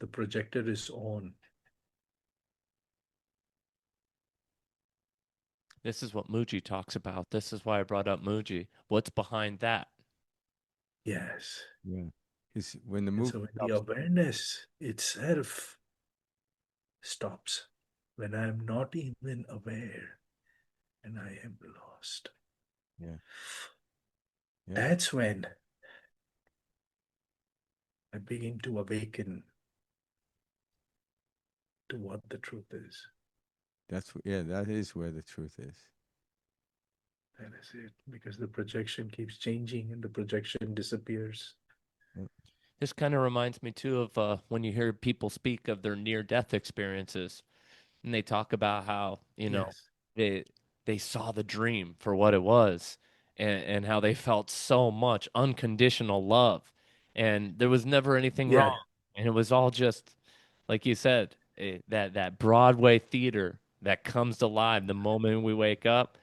the projector is on. This is what Muji talks about. This is why I brought up Muji. What's behind that? Yes. Yeah. Because when the And movie so when the stops, awareness itself stops, when I am not even aware and I am lost, yeah. Yeah. that's when I begin to awaken to what the truth is. Yeah, that is where the truth is. That is it. Because the projection keeps changing and the projection disappears. Yep. This kind of reminds me too of when you hear people speak of their near-death experiences, and they talk about how, Yes. they they saw the dream for what it was, and how they felt so much unconditional love, and there was never anything Yeah. wrong, and it was all just like you said, that Broadway theater that comes to life the moment we wake up,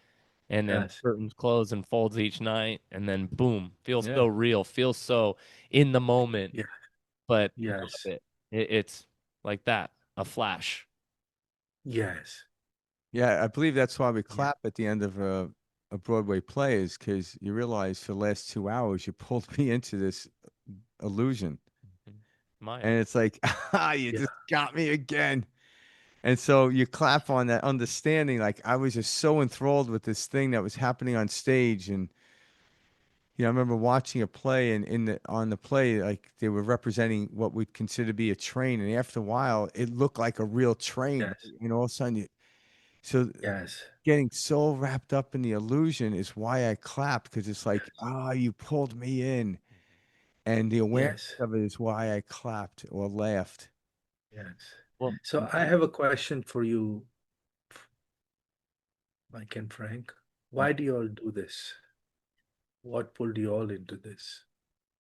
and then Yes. curtains close and folds each night, and then boom, feels Yeah. so real, feels so in the moment, Yeah. but none of Yes. it's like that, a flash. Yes. Yeah, I believe that's why we Yeah. clap at the end of a Broadway play is because you realize for the last 2 hours you pulled me into this illusion. Mhm. Maya. And it's like, ah, you Yeah. just got me again. And so you clap on that understanding. Like I was just so enthralled with this thing that was happening on stage. And I remember watching a play and on the play, like they were representing what we'd consider to be a train. And after a while, it looked like a real train. Yes. And all of a sudden so Yes. getting so wrapped up in the illusion is why I clap because it's like, ah, you pulled me in. And the awareness Yes. of it is why I clapped or laughed. Yes. Well, So I have a question for you, Mike and Frank. Why do you all do this? What pulled you all into this?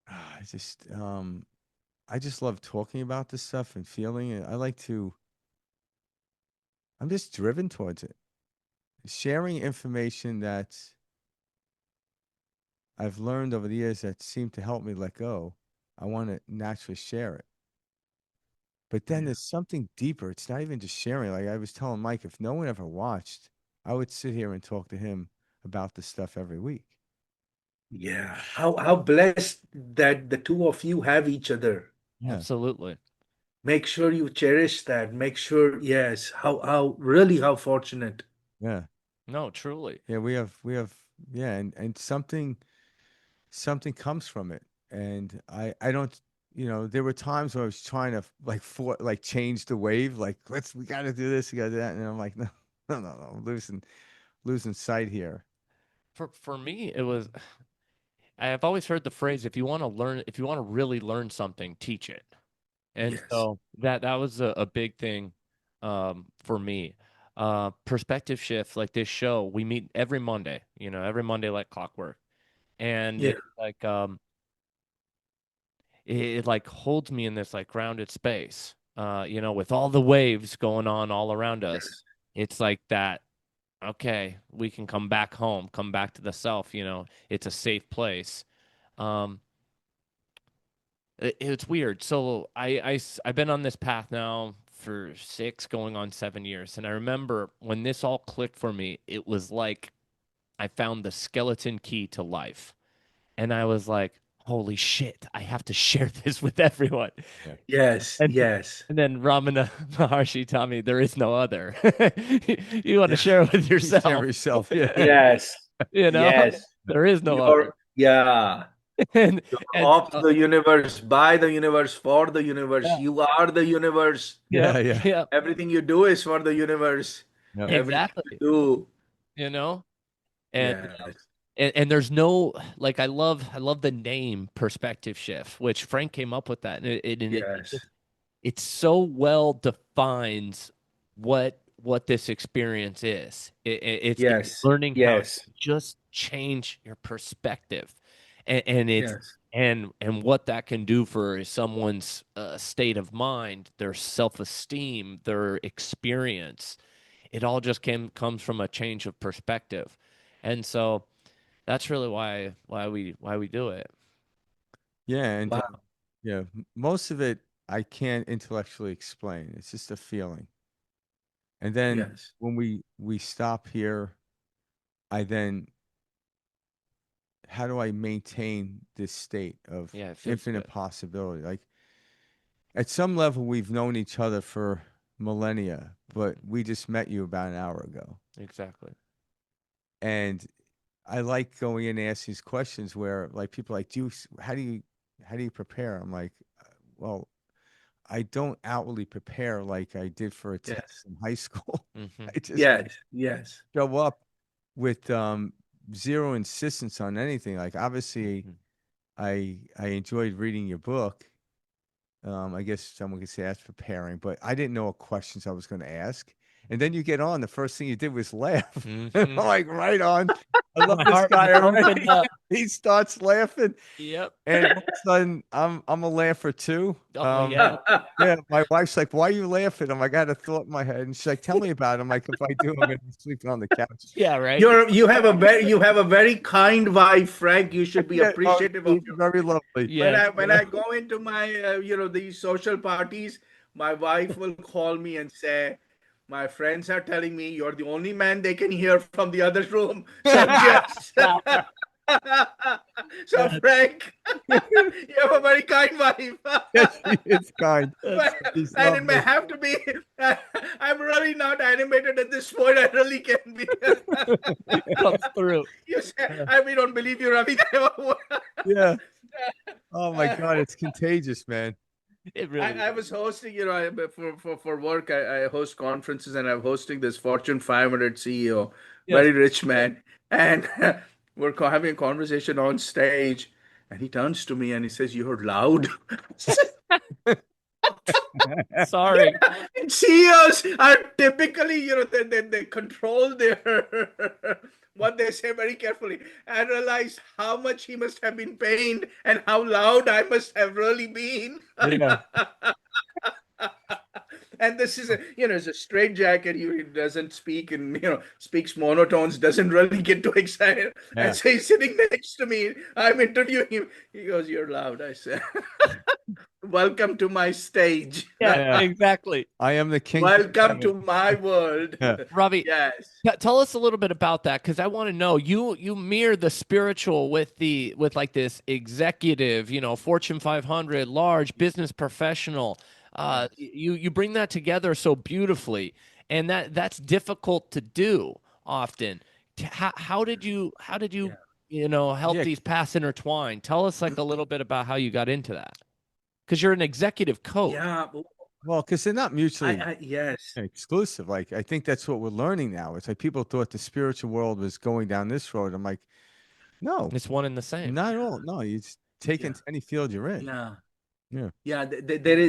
I just love talking about this stuff and feeling it. I'm just driven towards it. Sharing information that I've learned over the years that seem to help me let go. I want to naturally share it. But then Yeah. there's something deeper. It's not even just sharing. Like I was telling Mike, if no one ever watched, I would sit here and talk to him about this stuff every week. Yeah. How blessed that the two of you have each other. Yeah. absolutely. Make sure you cherish that. Make sure, yes, how really how fortunate. Yeah. No, truly. Yeah. We have, yeah. And something comes from it. And I don't, there were times where I was trying to like change the wave, like we got to do this, we got to do that. And I'm like, no, no, no, no, I'm losing sight here. For me, it was I've always heard the phrase, if you want to really learn something, teach it. And Yes. so that was a big thing for me. Perspective shift, like this show, we meet every Monday, every Monday like clockwork. And Yeah. it's like it like holds me in this like grounded space. With all the waves going on all around us. Yes. It's like that, okay, we can come back home, come back to the self, it's a safe place. Um, it's weird. So I've been on this path now for going on 7 years. And I remember when this all clicked for me, it was like I found the skeleton key to life. And I was like, holy shit, I have to share this with everyone. Yeah. Yes. And Yes. and then Ramana Maharshi taught me there is no other. You want to Yeah. share it with You share yourself, yourself. Yeah. Yes. you know? Yes. There is no other. You're, yeah. And You're and of so, the universe, by the universe, for the universe. yeah, You are the universe. yeah, Yeah. Yeah. yeah, Everything you do is for the universe. Yep. Everything you exactly. do. You know? And Yes. and there's no like I love the name perspective shift, which Frank came up with that. And it Yes. it so well defines what this experience is. It's Yes. learning how to Yes. just change your perspective, and it's Yes. and what that can do for someone's state of mind, their self-esteem, their experience. It all just comes from a change of perspective, and so that's really why we do it. Yeah. And Wow. yeah, most of it I can't intellectually explain. It's just a feeling. And then Yes. when we stop here, I then how do I maintain this state of Yeah, it feels infinite good. possibility? Like at some level, we've known each other for millennia, but we just met you about an hour ago. Exactly. And I like going in and asking these questions where like people are like, how do you prepare? I'm like, well, I don't outwardly prepare like I did for a test Yes. in high school. Hmm. I just Yes. Yes. show up with zero insistence on anything. Like obviously I enjoyed reading your book. I guess someone could say that's preparing, but I didn't know what questions I was going to ask. And then you get on, the first thing you did was laugh. I'm Hmm. like, right on. I love My this heart was guy opened already. up. He starts laughing, Yep. and all of a sudden, I'm a laugher too. Oh yeah. Yeah, my wife's like, "Why are you laughing?" I'm like, "I got a thought in my head," and she's like, "Tell me about it." I'm like, "If I do, I'm gonna be sleeping on the couch." Yeah. Right. You have a very kind wife, Frank. You should be Yeah, oh, appreciative of she's your very lovely. when Yes. I when I go into my these social parties, my wife will call me and say, "My friends are telling me you're the only man they can hear from the other room." So just so That's, Frank, you have a very kind wife. Yes, she is kind. that's She's And it may lovely. have to be. I'm really not animated at this point. I really can be. comes through. You say, we don't believe you, Ravi. Yeah. Oh my God, it's contagious, man. It I, really I is. was hosting, for work, I host conferences and I'm hosting this Fortune 500 CEO, Yes. very rich man. And we're having a conversation on stage. And he turns to me and he says, "You're loud." Sorry. And CEOs are typically, they control their what they say very carefully. I realized how much he must have been pained and how loud I must have really been. Yeah. And this is it's a straight jacket. He doesn't speak and speaks monotones, doesn't really get too excited. And Yeah. so he's sitting next to me. I'm interviewing him. He goes, "You're loud." I said, "Welcome to my stage. Yeah. Yeah. Exactly. I am the king. Welcome to my world." Yeah. Robbie, Yes. tell us a little bit about that because I want to know you mirror the spiritual with like this executive, Fortune 500, large business professional. Yes. You bring that together so beautifully, and that's difficult to do often. How did you Yeah. help Yeah. these paths intertwine? Tell us like a little bit about how you got into that because you're an executive coach. Yeah. Well, because they're not mutually Yes. exclusive. Like I think that's what we're learning now. It's like people thought the spiritual world was going down this road. I'm like, no, It's one and the same. not at all. No, you just take Yeah. into any field you're in. Yeah. Yeah. Yeah, there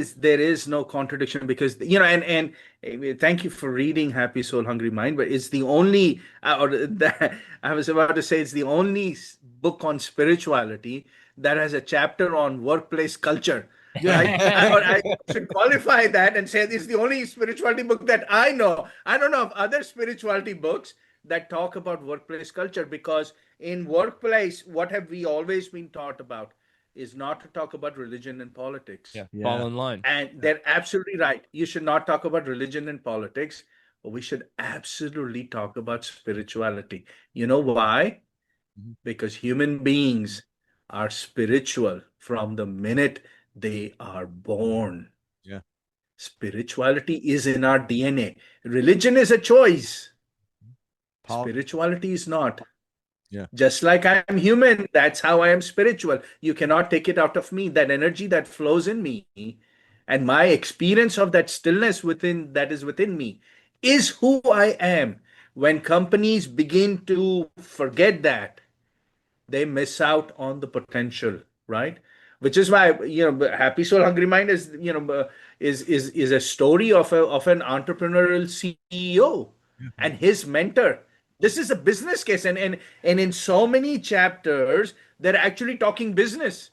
is no contradiction because thank you for reading Happy Soul Hungry Mind, but it's the only I was about to say it's the only book on spirituality that has a chapter on workplace culture, right? Yeah. Or I should qualify that and say it's the only spirituality book that I know. I don't know of other spirituality books that talk about workplace culture because in workplace, what have we always been taught about? Is not to talk about religion and politics. Yeah, fall Yeah. in line. And they're absolutely right. You should not talk about religion and politics, but we should absolutely talk about spirituality. You know why? Mhm. Because human beings are spiritual from the minute they are born. Yeah. Spirituality is in our DNA. Religion is a choice, Pol- spirituality is not. yeah. Just like I'm human, that's how I am spiritual. You cannot take it out of me. That energy that flows in me and my experience of that stillness that is within me is who I am. When companies begin to forget that, they miss out on the potential, right? Which is why Happy Soul Hungry Mind is a story of an entrepreneurial CEO Yeah. and his mentor. This is a business case, and in so many chapters they're actually talking business.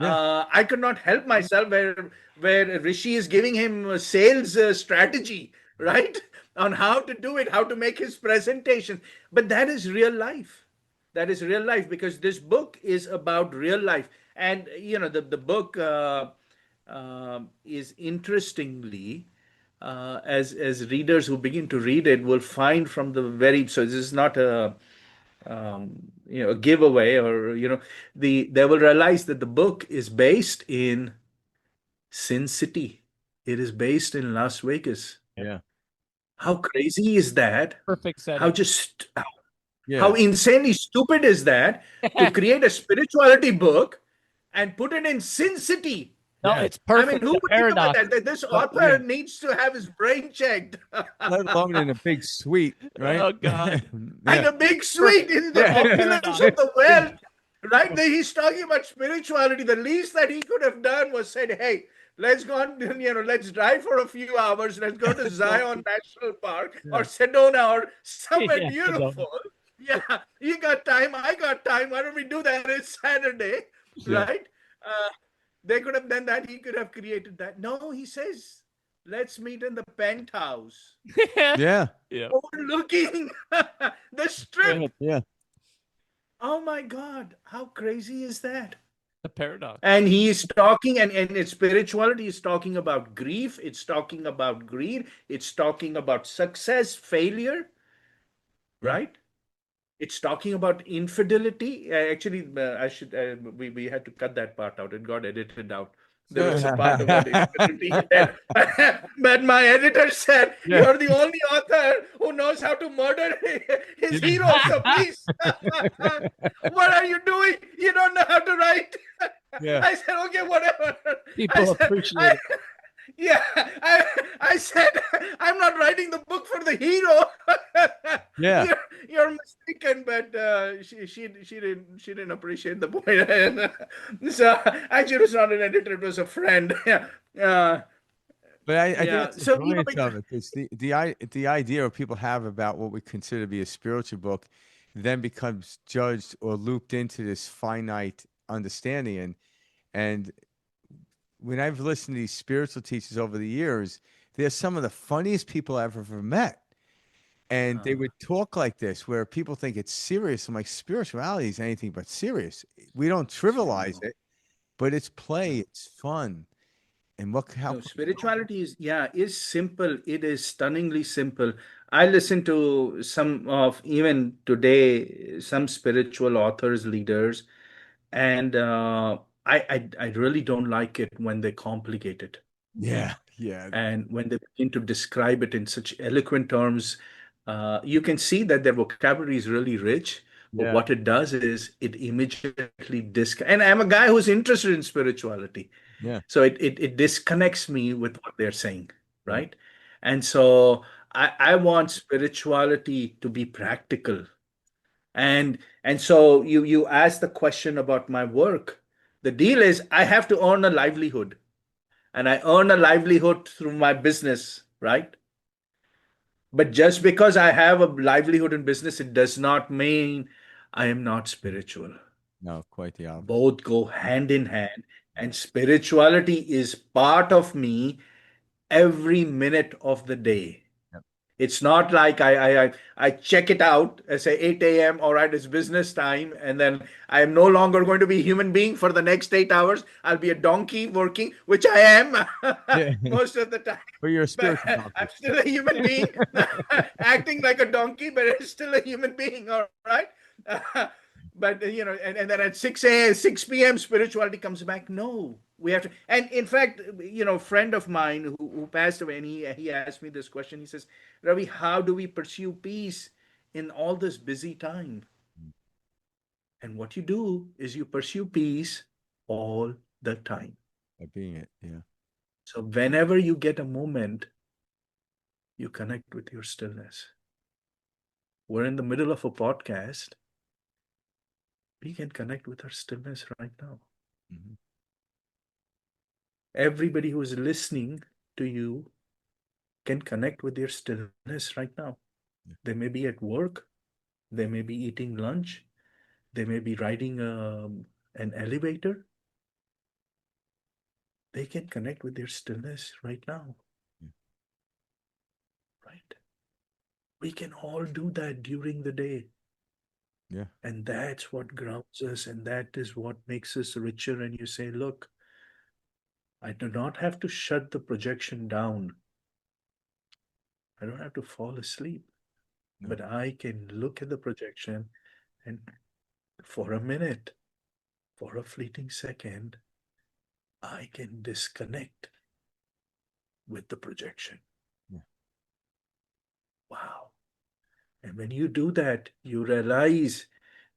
Yeah. I could not help myself where Rishi is giving him a sales strategy, right, on how to do it, how to make his presentation. But that is real life. That is real life because this book is about real life. And the book is interestingly, as readers who begin to read it will find from the very, so this is not a giveaway, or they will realize that the book is based in Sin City. It is based in Las Vegas. Yeah. How crazy is that? Perfect How setting. just Yeah. how insanely stupid is that to create a spirituality book and put it in Sin City? No, Yeah. it's I mean, perfect. who The would think about paradox. that? That this Oh, author needs to have his brain checked. Let alone in a big suite, right? oh God. And Yeah. a big suite Perfect. in the Yeah. Perfect opulence paradox. of the wealth, right? He's talking about spirituality. The least that he could have done was said, "Hey, let's go on, let's drive for a few hours. Let's go to Zion National Park or Yeah. Sedona or somewhere Yeah, Sedona. beautiful. Yeah, you got time. I got time. Why don't we do that? It's Saturday, Yeah. right? Uh, they could have done that. He could have created that. No, he says, let's meet in the penthouse Yeah. Yeah. overlooking the strip. Yeah. Oh my God, how crazy is that? The paradox. And he is talking, and its spirituality is talking about grief, it's talking about greed, it's talking about success, failure, Yeah. right? It's talking about infidelity. Actually, I should we had to cut that part out. It got edited out. There was a part about infidelity there. But my editor said, Yeah. "You're the only author who knows how to murder his heroes. So please, what are you doing? You don't know how to write." Yeah. I said, "Okay, whatever." I People said, appreciate I, it. yeah, I said, I'm not writing the book for the hero. Yeah. You're mistaken, but she didn't appreciate the point. So actually, it's not an editor; it was a friend. Yeah, But I think yeah. that's the So brilliance of it. It's the idea people have about what we consider to be a spiritual book then becomes judged or looped into this finite understanding. And when I've listened to these spiritual teachers over the years, they're some of the funniest people I've ever met. And they would talk like this, where people think it's serious. I'm like, spirituality is anything but serious. We don't trivialize no, it, but it's play, no. it's fun. And what how No, spirituality is simple. It is stunningly simple. I listen to some of even today some spiritual authors, leaders, and I really don't like it when they complicate it. yeah, yeah, And when they begin to describe it in such eloquent terms, you can see that their vocabulary is really rich. But yeah, what it does is it immediately And I'm a guy who's interested in spirituality. yeah, So it disconnects me with what they're saying, yeah, right? And so I want spirituality to be practical. And so you ask the question about my work. The deal is I have to earn a livelihood, and I earn a livelihood through my business, right? But just because I have a livelihood in business, it does not mean I am not spiritual. no, quite the opposite. Both go hand in hand, and spirituality is part of me every minute of the day. Yep. It's not like I check it out. I say 8 a.m. All right, it's business time, and then I am no longer going to be a human being for the next 8 hours. I'll be a donkey working, which I am Yeah, most of the time. but you're a But spiritual I'm donkey. still a human being, acting like a donkey, but it's still a human being. All right. But and then at 6 p.m. spirituality comes back. No, we have to. And in fact, friend of mine who passed away, and he asked me this question. He says, Ravi, how do we pursue peace in all this busy time? And what you do is you pursue peace all the time. By being it, yeah, So whenever you get a moment, you connect with your stillness. We're in the middle of a podcast. We can connect with our stillness right now. hmm, Everybody who is listening to you can connect with their stillness right now. yeah, They may be at work, they may be eating lunch, they may be riding an elevator. They can connect with their stillness right now, yeah, right? We can all do that during the day. yeah, And that's what grounds us, and that is what makes us richer. And you say, look, I do not have to shut the projection down. I don't have to fall asleep, no, but I can look at the projection and for a minute, for a fleeting second, I can disconnect with the projection. yeah, Wow. And when you do that, you realize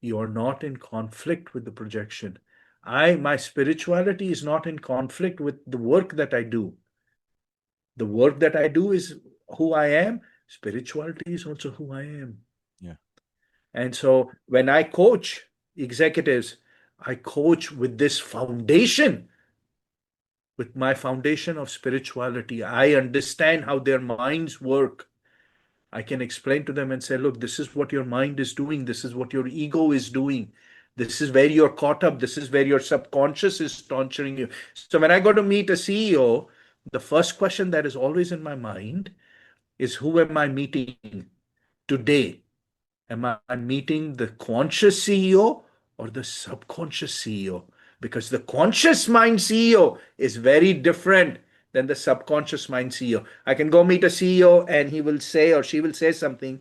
you're not in conflict with the projection. My spirituality is not in conflict with the work that I do. The work that I do is who I am. Spirituality is also who I am. Yeah. And so when I coach executives, I coach with this foundation, with my foundation of spirituality. I understand how their minds work. I can explain to them and say, look, this is what your mind is doing. This is what your ego is doing. This is where you're caught up. This is where your subconscious is torturing you. So when I go to meet a CEO, the first question that is always in my mind is, who am I meeting today? Am I meeting the conscious CEO or the subconscious CEO? Because the conscious mind CEO is very different than the subconscious mind CEO. I can go meet a CEO and he will say or she will say something,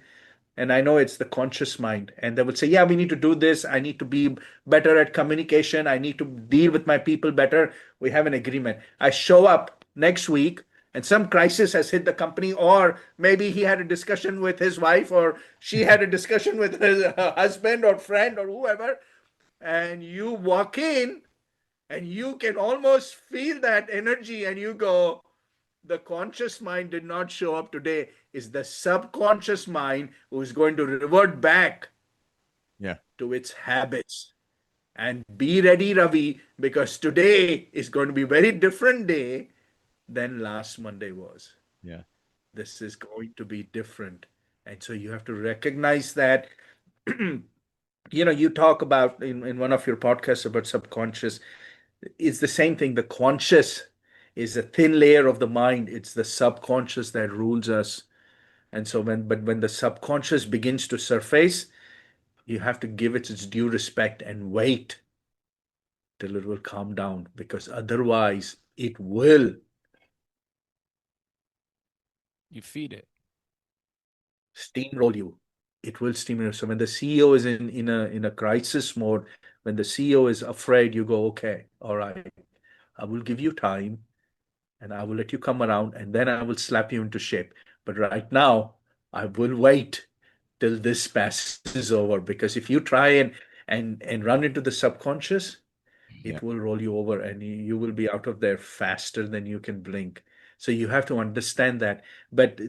and I know it's the conscious mind, and they will say, yeah, we need to do this. I need to be better at communication. I need to deal with my people better. We have an agreement. I show up next week and some crisis has hit the company, or maybe he had a discussion with his wife, or she had a discussion with his husband or friend or whoever, and you walk in and you can almost feel that energy and you go, the conscious mind did not show up today. Is the subconscious mind who is going to revert back Yeah. to its habits. And be ready, Ravi, because today is going to be a very different day than last Monday was. Yeah. This is going to be different. And so you have to recognize that. You talk about in one of your podcasts about subconscious. It's the same thing. The conscious is a thin layer of the mind. It's the subconscious that rules us. And so when the subconscious begins to surface, you have to give it its due respect and wait till it will calm down, because otherwise it will You feed it. steamroll you. It will steamroll. So when the CEO is in a crisis mode, when the CEO is afraid, you go, okay, all right, I will give you time and I will let you come around and then I will slap you into shape. But right now, I will wait till this passes over, because if you try and run into the subconscious, Yeah. it will roll you over and you will be out of there faster than you can blink. So you have to understand that. But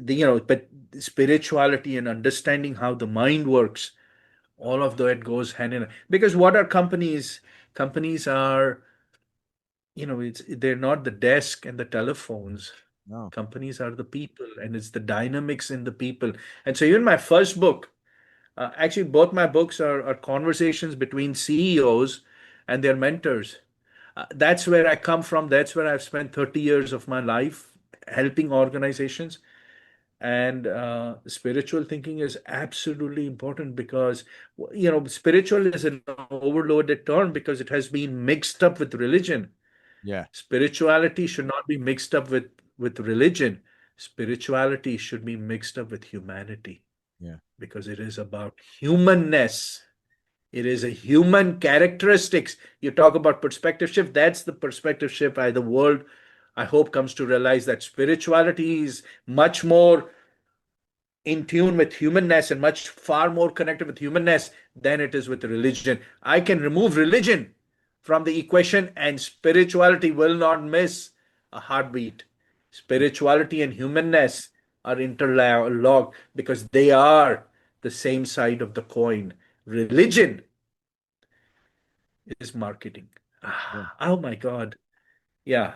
spirituality and understanding how the mind works, all of that goes hand in hand. Because what are companies? Companies are, they're not the desk and the telephones. No. Companies are the people, and it's the dynamics in the people. And so even my first book, actually both my books are conversations between CEOs and their mentors. That's where I come from. That's where I've spent 30 years of my life helping organizations. And spiritual thinking is absolutely important, because, spiritual is an overloaded term because it has been mixed up with religion. Yeah. Spirituality should not be mixed up with religion. Spirituality should be mixed up with humanity, Yeah. because it is about humanness. It is a human characteristics. You talk about perspective shift. That's the perspective shift the world, I hope, comes to realize that spirituality is much more in tune with humanness and much far more connected with humanness than it is with religion. I can remove religion from the equation and spirituality will not miss a heartbeat. Spirituality and humanness are interlocked because they are the same side of the coin. Religion is marketing. Yeah. Oh my God. Yeah.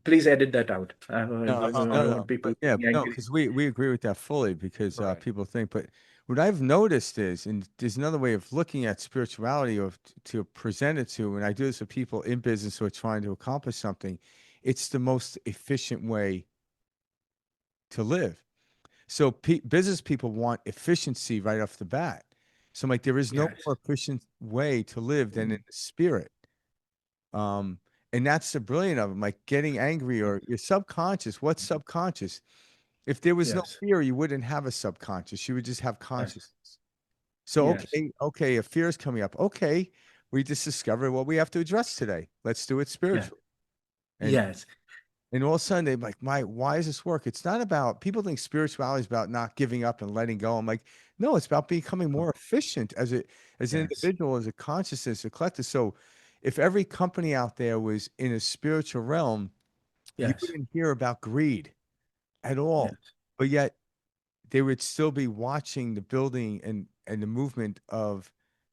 Please edit that out. I No, don't no, want no. people But yeah, getting no, angry. because we agree with that fully because Right. people think. But what I've noticed is, and there's another way of looking at spirituality or to present it to, and I do this with people in business who are trying to accomplish something, it's the most efficient way to live. So business people want efficiency right off the bat. So I'm like, there is no Yes. more efficient way to live than in the spirit. Um, and that's the brilliant of it. Like getting angry or your subconscious. What's subconscious? If there was no Yes. fear, you wouldn't have a subconscious. You would just have Yes. consciousness. So Yes. okay, a fear is coming up. Okay, we just discovered what we have to address today. Let's do it Yes. spiritually. And Yes. and all of a sudden they're like, why does this work? It's not about people think spirituality is about not giving up and letting go. I'm like, no, it's about becoming more efficient as an Yes. individual, as a consciousness, a collective. So if every company out there was in a spiritual realm, you Yes. wouldn't hear about greed at Yes. all. But yet they would still be watching the building and the movement of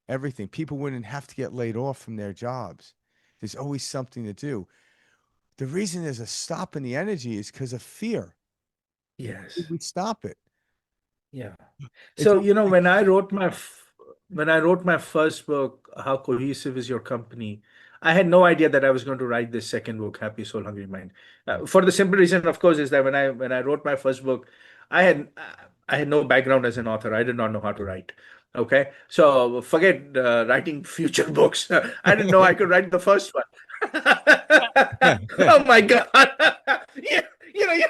everything. People wouldn't have to get laid off from their jobs. There's always something to do. The reason there's a stop in the energy is because of fear. Yes. We stop it. Yeah. It's So, almost like, when I wrote my first book, How Cohesive is Your Company, I had no idea that I was going to write this second book, Happy Soul, Hungry Mind. yeah, For the simple reason, of course, is that when I wrote my first book, I had I had no background as an author. I did not know how to write. Okay, so forget writing future books. I didn't know I could write the first one. yeah, Oh my God! you, you know, you,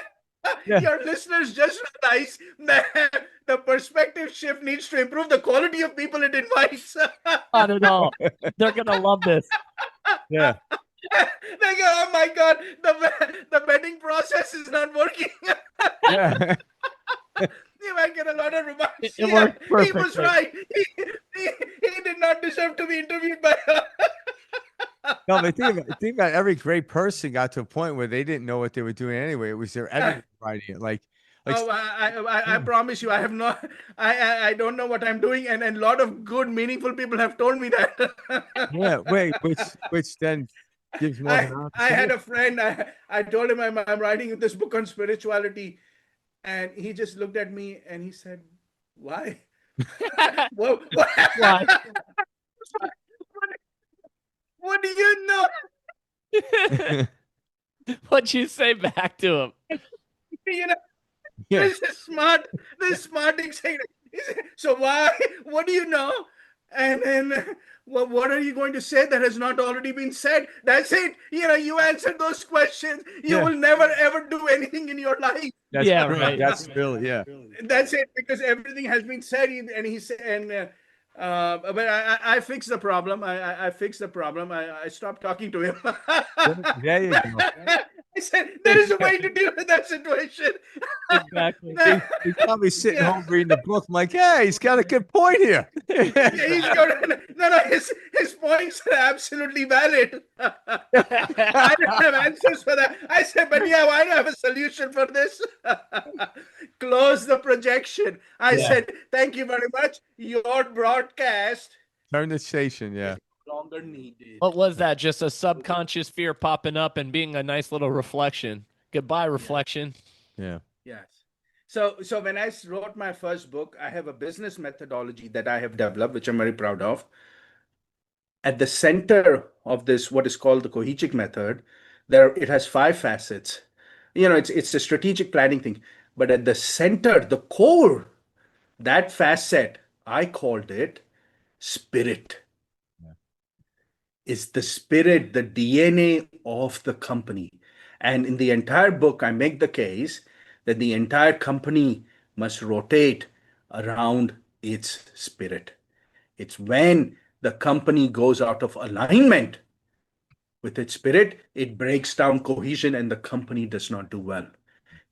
yeah, your listeners just realize that the perspective shift needs to improve the quality of people it invites. Not at all. They're gonna love this. yeah, They go, oh my God, the vetting process is not working. yeah. You might get a lot of remarks. It Yeah, works he was perfectly. right. He did not deserve to be interviewed by her. No, but think about every great person got to a point where they didn't know what they were doing anyway. It was their editor writing it. Like, Oh, I promise you, I have not, I don't know what I'm doing, and a lot of good, meaningful people have told me that. yeah, wait, which then gives more of an I had opportunity. a friend. I told him I'm writing this book on spirituality, and he just looked at me and he said, "Why? What, what, Why? what do you know? What'd you say back to him? You know, Yeah, this smart executive. So why? What do you know? And then what are you going to say that has not already been said? That's it. You answered those questions. You yeah, will never ever do anything in your life. that's Yeah, true. right. That's really, yeah. That's it, because everything has been said. And he said, but I fixed the problem. I fixed the problem. I stopped talking to him. There you go. I said, there is a way to deal with that situation. Exactly. He's probably sitting Yeah. home reading the book. I'm like, hey, he's got a good point here. Yeah, he's got no. His points are absolutely valid. I don't have answers for that. I said, but yeah, I don't have a solution for this. Close the projection. I Yeah. said, thank you very much. Your broadcast Turn the station, yeah. is no longer needed. What was that? Just a subconscious fear popping up and being a nice little reflection. Goodbye, reflection. Yeah. Yes. So when I wrote my first book, I have a business methodology that I have developed, which I'm very proud of. At the center of this, what is called the Cohegic method, it has 5 facets. It's a strategic planning thing, but at the center, the core, that facet, I called it spirit. Yeah. Is the spirit, the DNA of the company. And in the entire book, I make the case that the entire company must rotate around its spirit. It's when the company goes out of alignment with its spirit, it breaks down cohesion and the company does not do well.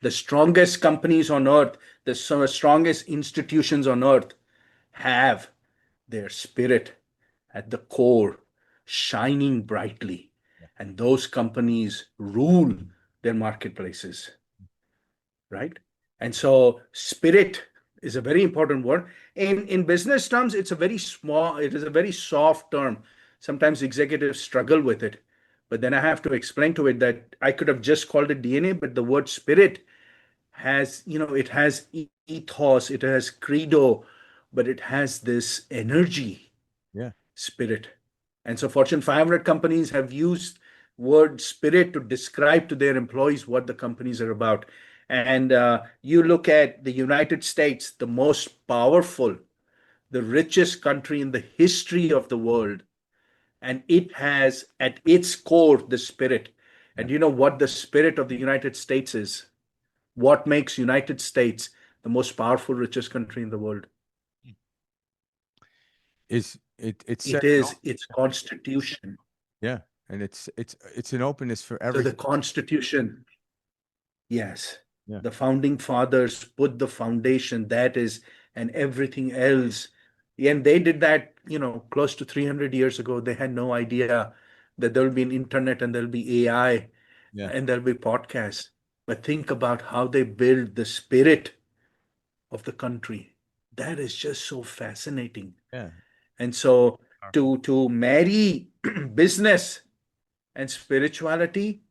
The strongest companies on earth, the strongest institutions on earth have their spirit at the core, shining brightly. And those companies rule their marketplaces, right? And so spirit is a very important word. In business terms, it is a very soft term. Sometimes executives struggle with it. But then I have to explain to it that I could have just called it DNA, but the word spirit it has ethos, it has credo, but it has this energy, Yeah. spirit. And so Fortune 500 companies have used word spirit to describe to their employees what the companies are about. And you look at the United States, the most powerful, the richest country in the history of the world, and it has at its core the spirit. Yeah. And you know what the spirit of the United States is? What makes United States the most powerful, richest country in the world? It's It set is its constitution. yeah, and it's an openness for So the everything. constitution, yes, Yeah. the founding fathers put the foundation, that is, and everything else. And they did that, close to 300 years ago. They had no idea that there will be an internet and there'll be AI Yeah. and there'll be podcasts. But think about how they build the spirit of the country. That is just so fascinating. Yeah. And so Powerful. to marry business and spirituality,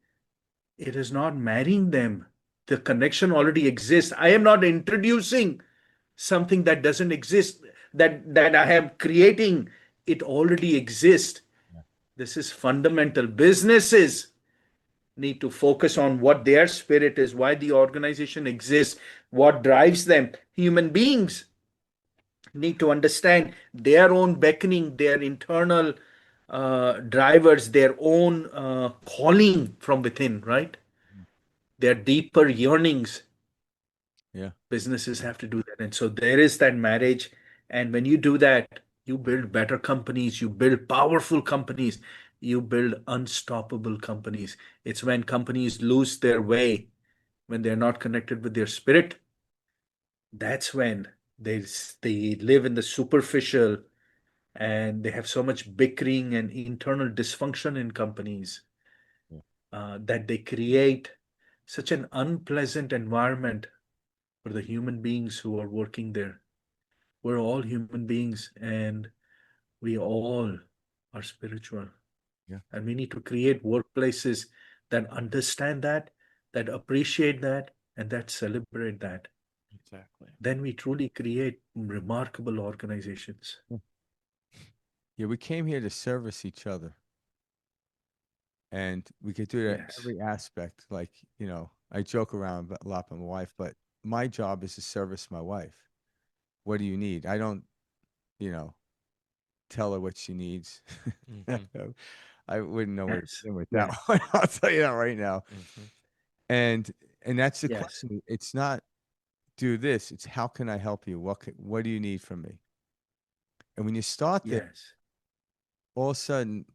it is not marrying them. The connection already exists. I am not introducing something that doesn't exist, that I am creating. It already exists. Yeah. This is fundamental. Businesses need to focus on what their spirit is, why the organization exists, what drives them. Human beings need to understand their own beckoning, their internal drivers, their own calling from within, right? Their deeper yearnings. Yeah. Businesses have to do that. And so there is that marriage. And when you do that, you build better companies, you build powerful companies, you build unstoppable companies. It's when companies lose their way, when they're not connected with their spirit, that's when they live in the superficial, and they have so much bickering and internal dysfunction in companies Yeah. that they create such an unpleasant environment for the human beings who are working there. We're all human beings, and we all are spiritual. Yeah. And we need to create workplaces that understand that, that appreciate that, and that celebrate that. Exactly. Then we truly create remarkable organizations. Yeah. We came here to service each other, and we could do that in Yes. every aspect. Like, I joke around a lot with my wife, but my job is to service my wife. What do you need? I don't, you know, tell her what she needs. Hmm. I wouldn't know where to Yes. begin with that Yes. one. I'll tell you that right now. Hmm. And and that's the Yes. question. It's not do this. It's how can I help you? What do you need from me? And when you start there, Yes. all of a sudden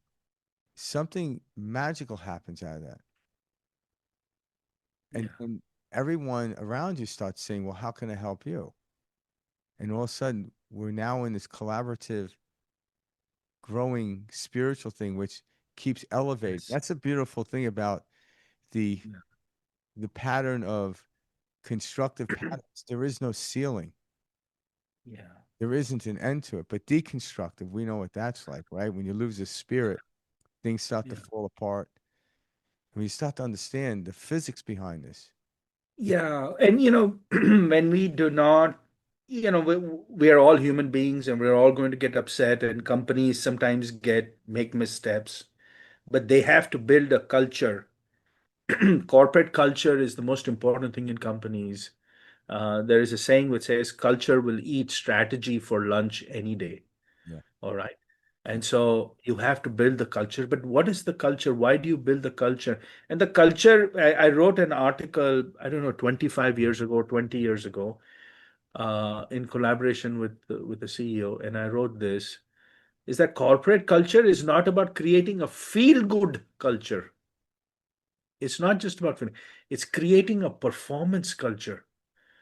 something magical happens out of that. And Yeah. and everyone around you starts saying, well, how can I help you? And all of a sudden we're now in this collaborative, growing spiritual thing, which keeps elevating. Yes. That's a beautiful thing about the Yeah. the pattern of constructive patterns. There is no ceiling. Yeah. There isn't an end to it. But deconstructive, we know what that's like, right? When you lose the spirit, things start to Yeah. fall apart. When you start to understand the physics behind this. Yeah. And, when we do not, we are all human beings, and we're all going to get upset, and companies sometimes make missteps, but they have to build a culture. Corporate culture is the most important thing in companies. There is a saying which says, culture will eat strategy for lunch any day. Yeah. All right. Yeah. And so you have to build the culture. But what is the culture? Why do you build the culture? And the culture, I wrote an article, I don't know, 25 years ago, 20 years ago, in collaboration with the CEO. And I wrote this, is that corporate culture is not about creating a feel-good culture. It's not just about feeling, it's creating a performance culture.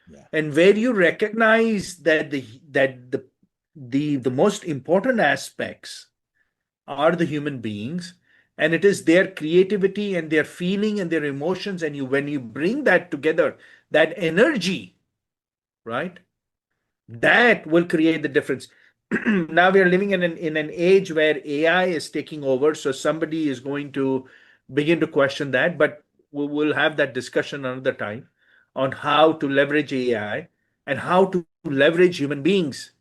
Yeah. And where you recognize that the most important aspects are the human beings, and it is their creativity and their feeling and their emotions, and when you bring that together, that energy, right, that will create the difference. Now we are living in an age where AI is taking over, so somebody is going to begin to question that, but we will have that discussion another time on how to leverage AI and how to leverage human beings,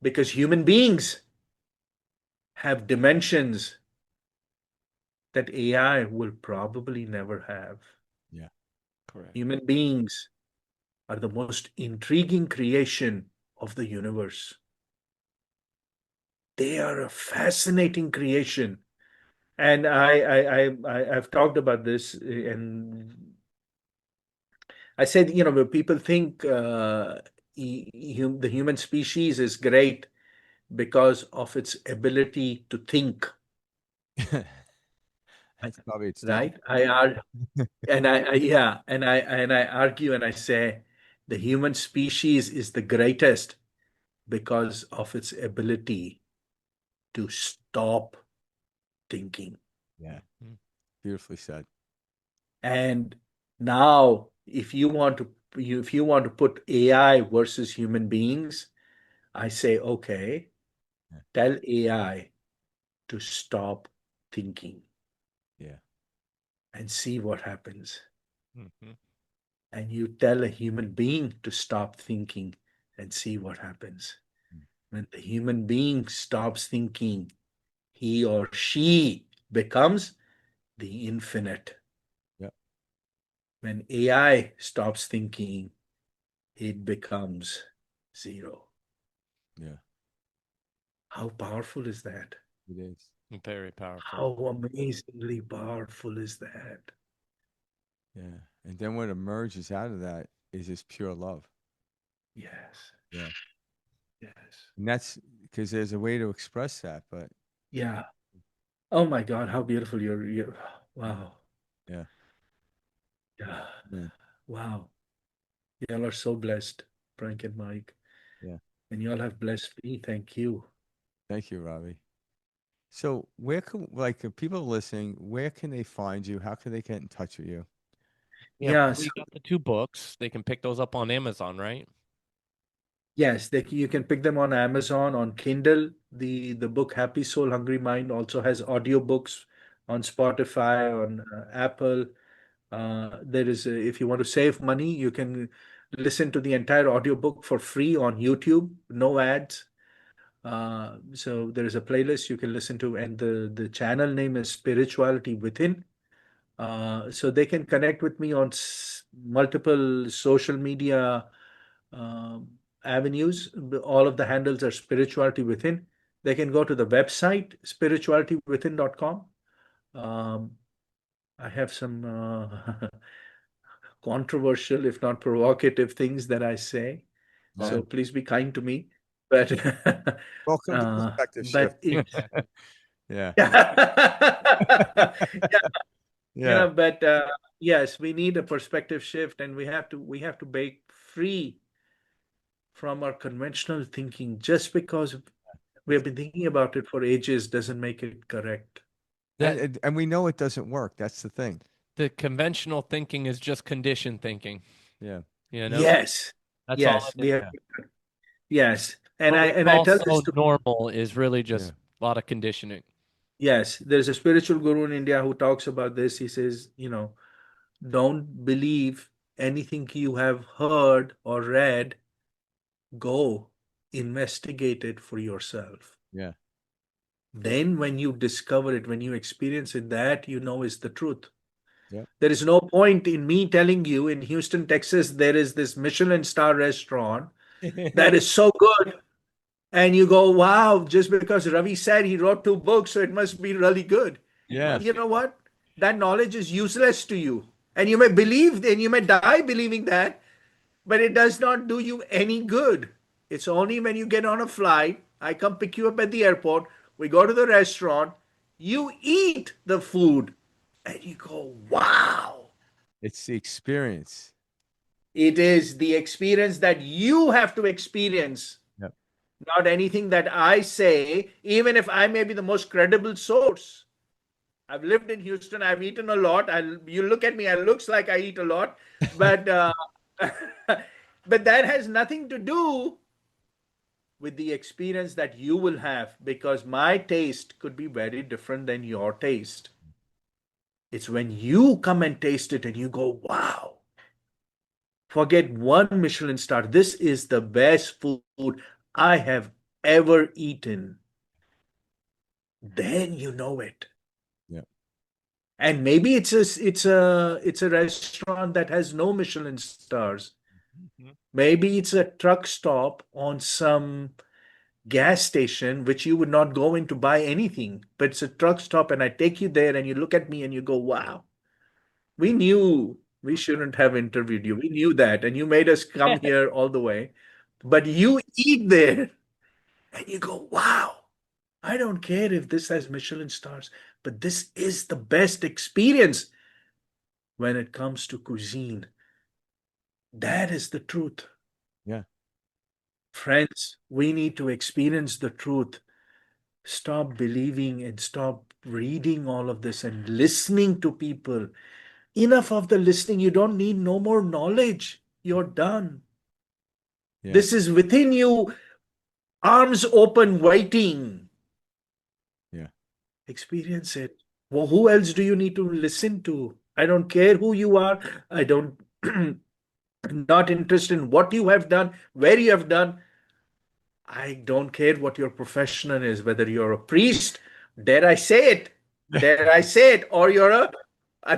because human beings have dimensions that AI will probably never have. Yeah. Correct. Human beings are the most intriguing creation of the universe. They are a fascinating creation. And I've talked about this, and I said, when people think the human species is great because of its ability to think, That's probably its right? downfall. And I argue and I say the human species is the greatest because of its ability to stop thinking. Yeah. Mhm. Beautifully said. And now, if you want to put AI versus human beings, I say, okay, Yeah. tell AI to stop thinking Yeah. and see what happens. Mhm. And you tell a human being to stop thinking and see what happens. Mm. When the human being stops thinking, he or she becomes the infinite. Yeah. When AI stops thinking, it becomes zero. Yeah. How powerful is that? It is. Very powerful. How amazingly powerful is that? Yeah. And then what emerges out of that is just pure love. Yes, Yeah. yes. And that's because there's a way to express that, but Yeah. Oh my God, how beautiful you're. mm, Wow. yeah. Yeah. Yeah. Wow. Y'all are so blessed, Frank and Mike. Yeah. And y'all have blessed me. Thank you. Thank you, Ravi. So where can like if people listening, where can they find you? How can they get in touch with you? Yeah, Yeah. well, you got the two books. They can pick those up on Amazon, right? Yes, you can pick them on Amazon, on Kindle. The book Happy Soul, Hungry Mind also has audiobooks on Spotify, on Apple. If you want to save money, you can listen to the entire audiobook for free on YouTube, no ads. So there is a playlist you can listen to, and the channel name is Spirituality Within. So they can connect with me on multiple social media um, avenues. All of the handles are Spirituality Within. They can go to the website spiritualitywithin.com. Um, I have some controversial, if not provocative, things that I say. Yeah. So please be kind to me. But Welcome to Perspective Shift. but it's Yeah. yeah, Yeah. but yes, we need a perspective shift, and we have to break free from our conventional thinking. Just because we have been thinking about it for ages doesn't make it correct. That And we know it doesn't work. That's the thing. the conventional thinking is just conditioned thinking, Yeah. you know? Yes, That's all yes, it is. we have. Yeah. Yes, But what's and I tell this also to normal is really Yeah. just a lot of conditioning. yes. There's a spiritual guru in India who talks about this. He says, don't believe anything you have heard or read. Go investigate it for yourself. Yeah. Then, when you discover it, when you experience it, that you know is the truth. Yeah. There is no point in me telling you in Houston, Texas, there is this Michelin star restaurant that is so good. And you go, wow, just because Ravi said he wrote two books, so it must be really good. Yeah. Well, you know what? That knowledge is useless to you. And you may believe, and you may die believing that, but it does not do you any good. It's only when you get on a flight, I come pick you up at the airport, we go to the restaurant, you eat the food, and you go, wow. It's the experience. It is the experience that you have to experience, Yep. not anything that I say, even if I may be the most credible source. I've lived in Houston. I've eaten a lot. You look at me, it looks like I eat a lot, but but that has nothing to do with the experience that you will have, because my taste could be very different than your taste. It's when you come and taste it and you go, wow, forget one Michelin star. This is the best food I have ever eaten. Then you know it. Yeah. And maybe it's a restaurant that has no Michelin stars. Mhm. Maybe it's a truck stop on some gas station which you would not go in to buy anything, but it's a truck stop, and I take you there and you look at me and you go, wow, we knew we shouldn't have interviewed you. We knew that, and you made us come here all the way. But you eat there and you go, wow, I don't care if this has Michelin stars, but this is the best experience when it comes to cuisine. That is the truth. Yeah. Friends, we need to experience the truth. Stop believing and stop reading all of this and listening to people. Enough of the listening. You don't need no more knowledge. You're done. Yeah. This is within you, arms open, waiting. Yeah. Experience it. Well, who else do you need to listen to? I don't care who you are. I don't, not interested in what you have done, where you have done. I don't care what your profession is, whether you're a priest, dare I say it, or you're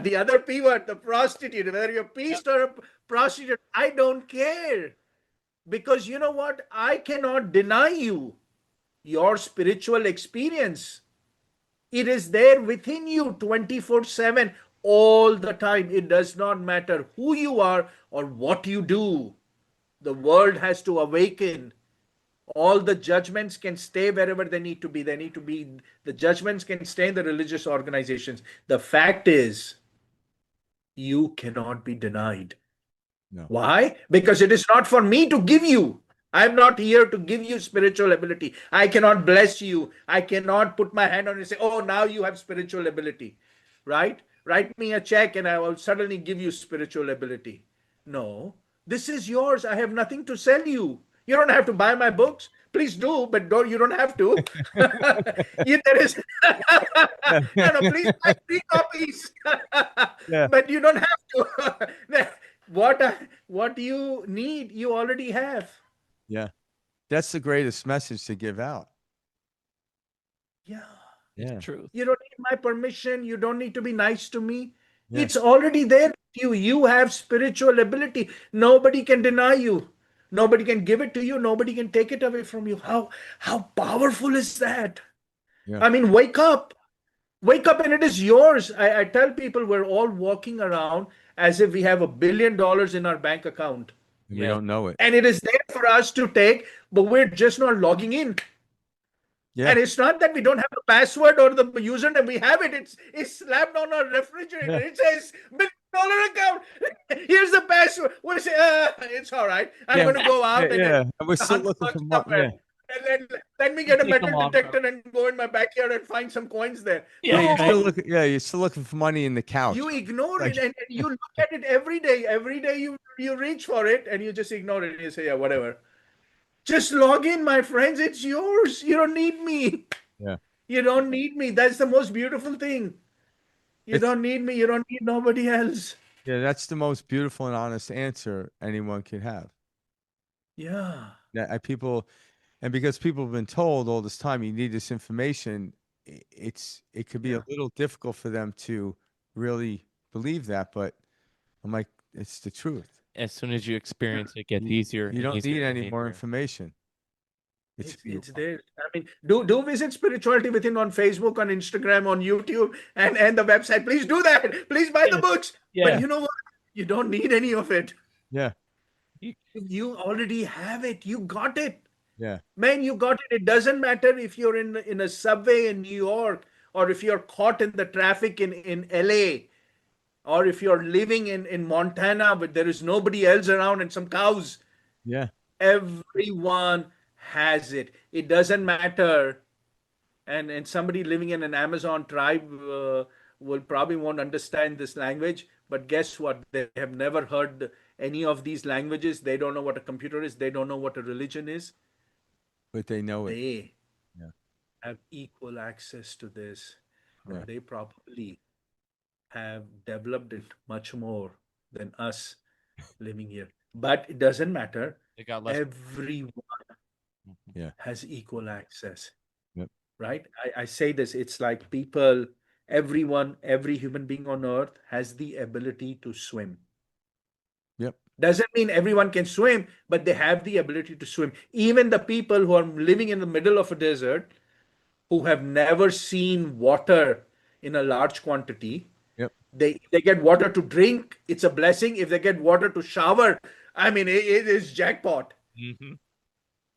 the other P word, the prostitute, whether you're a priest or a prostitute, I don't care. Because you know what? I cannot deny you your spiritual experience. It is there within you 24/7, all the time. It does not matter who you are or what you do. The world has to awaken. All the judgments can stay wherever they need to be. The judgments can stay in the religious organizations. The fact is, you cannot be denied. No. Why? Because it is not for me to give you. I'm not here to give you spiritual ability. I cannot bless you. I cannot put my hand on you and say, oh, now you have spiritual ability. Right? Write me a check and I will suddenly give you spiritual ability. No, this is yours. I have nothing to sell you. You don't have to buy my books. Please do, but don't, you don't have to. There is Yeah. no, please buy 3 copies. Yeah. But you don't have to. What you need, you already have. Yeah. That's the greatest message to give out. Yeah. It's Yeah. truth. You don't need my permission. You don't need to be nice to me. Yeah. It's already there with you. You have spiritual ability. Nobody can deny you. Nobody can give it to you. Nobody can take it away from you. How powerful is that? Yeah. I mean, wake up. Wake up and it is yours. I tell people we're all walking around as if we have $1 billion in our bank account. And we Yeah. don't know it. And it is there for us to take, but we're just not logging in. Yeah. And it's not that we don't have the password or the username. We have it. It's slapped on our refrigerator. Yeah. It says $1 billion account. Here's the password. We say, it's all right. I'm Yeah. going to go out and Yeah. And we're still hunt looking for for stuff money. Yeah. and then let me get a Take 'em metal off, detector and go in my backyard and find some coins there. Yeah, Yeah. You're No, still looking. Yeah. You're still looking for money in the couch. you ignore Like, it and you look at it every day. Every day you reach for it and you just ignore it and you say, yeah, whatever. Just log in, my friends. It's yours. You don't need me. yeah. You don't need me. That's the most beautiful thing. You It's don't need me. You don't need nobody else. yeah. That's the most beautiful and honest answer anyone can have. Yeah. That people, and because people have been told all this time, you need this information. It could be a Yeah. little difficult for them to really believe that, but I'm like, it's the truth. As soon as you experience it, it gets You, easier you and don't easier need and any more easier. information. It's It's there. I mean, do visit Spirituality Within on Facebook, on Instagram, on YouTube, and the website. Please do that. Please buy the Yeah. books. Yeah. But you know what? You don't need any of it. yeah, You already have it. You got it. yeah, Man, you got it. It doesn't matter if you're in a subway in New York or if you're caught in the traffic in LA or if you're living in Montana but there is nobody else around and some cows. yeah, Everyone has it. It doesn't matter. And somebody living in an Amazon tribe will probably won't understand this language. But guess what? They have never heard any of these languages. They don't know what a computer is. They don't know what a religion is. but they know it. They Yeah, have equal access to this, yeah, and they probably have developed it much more than us living here. But it doesn't matter. They got less. Everyone yeah, has equal access, yep, right? I say this, it's like people, everyone, every human being on earth has the ability to swim. yep, Doesn't mean everyone can swim, but they have the ability to swim. Even the people who are living in the middle of a desert, who have never seen water in a large quantity, yep, they get water to drink, it's a blessing. If they get water to shower, I mean, it is jackpot, Mm-hmm.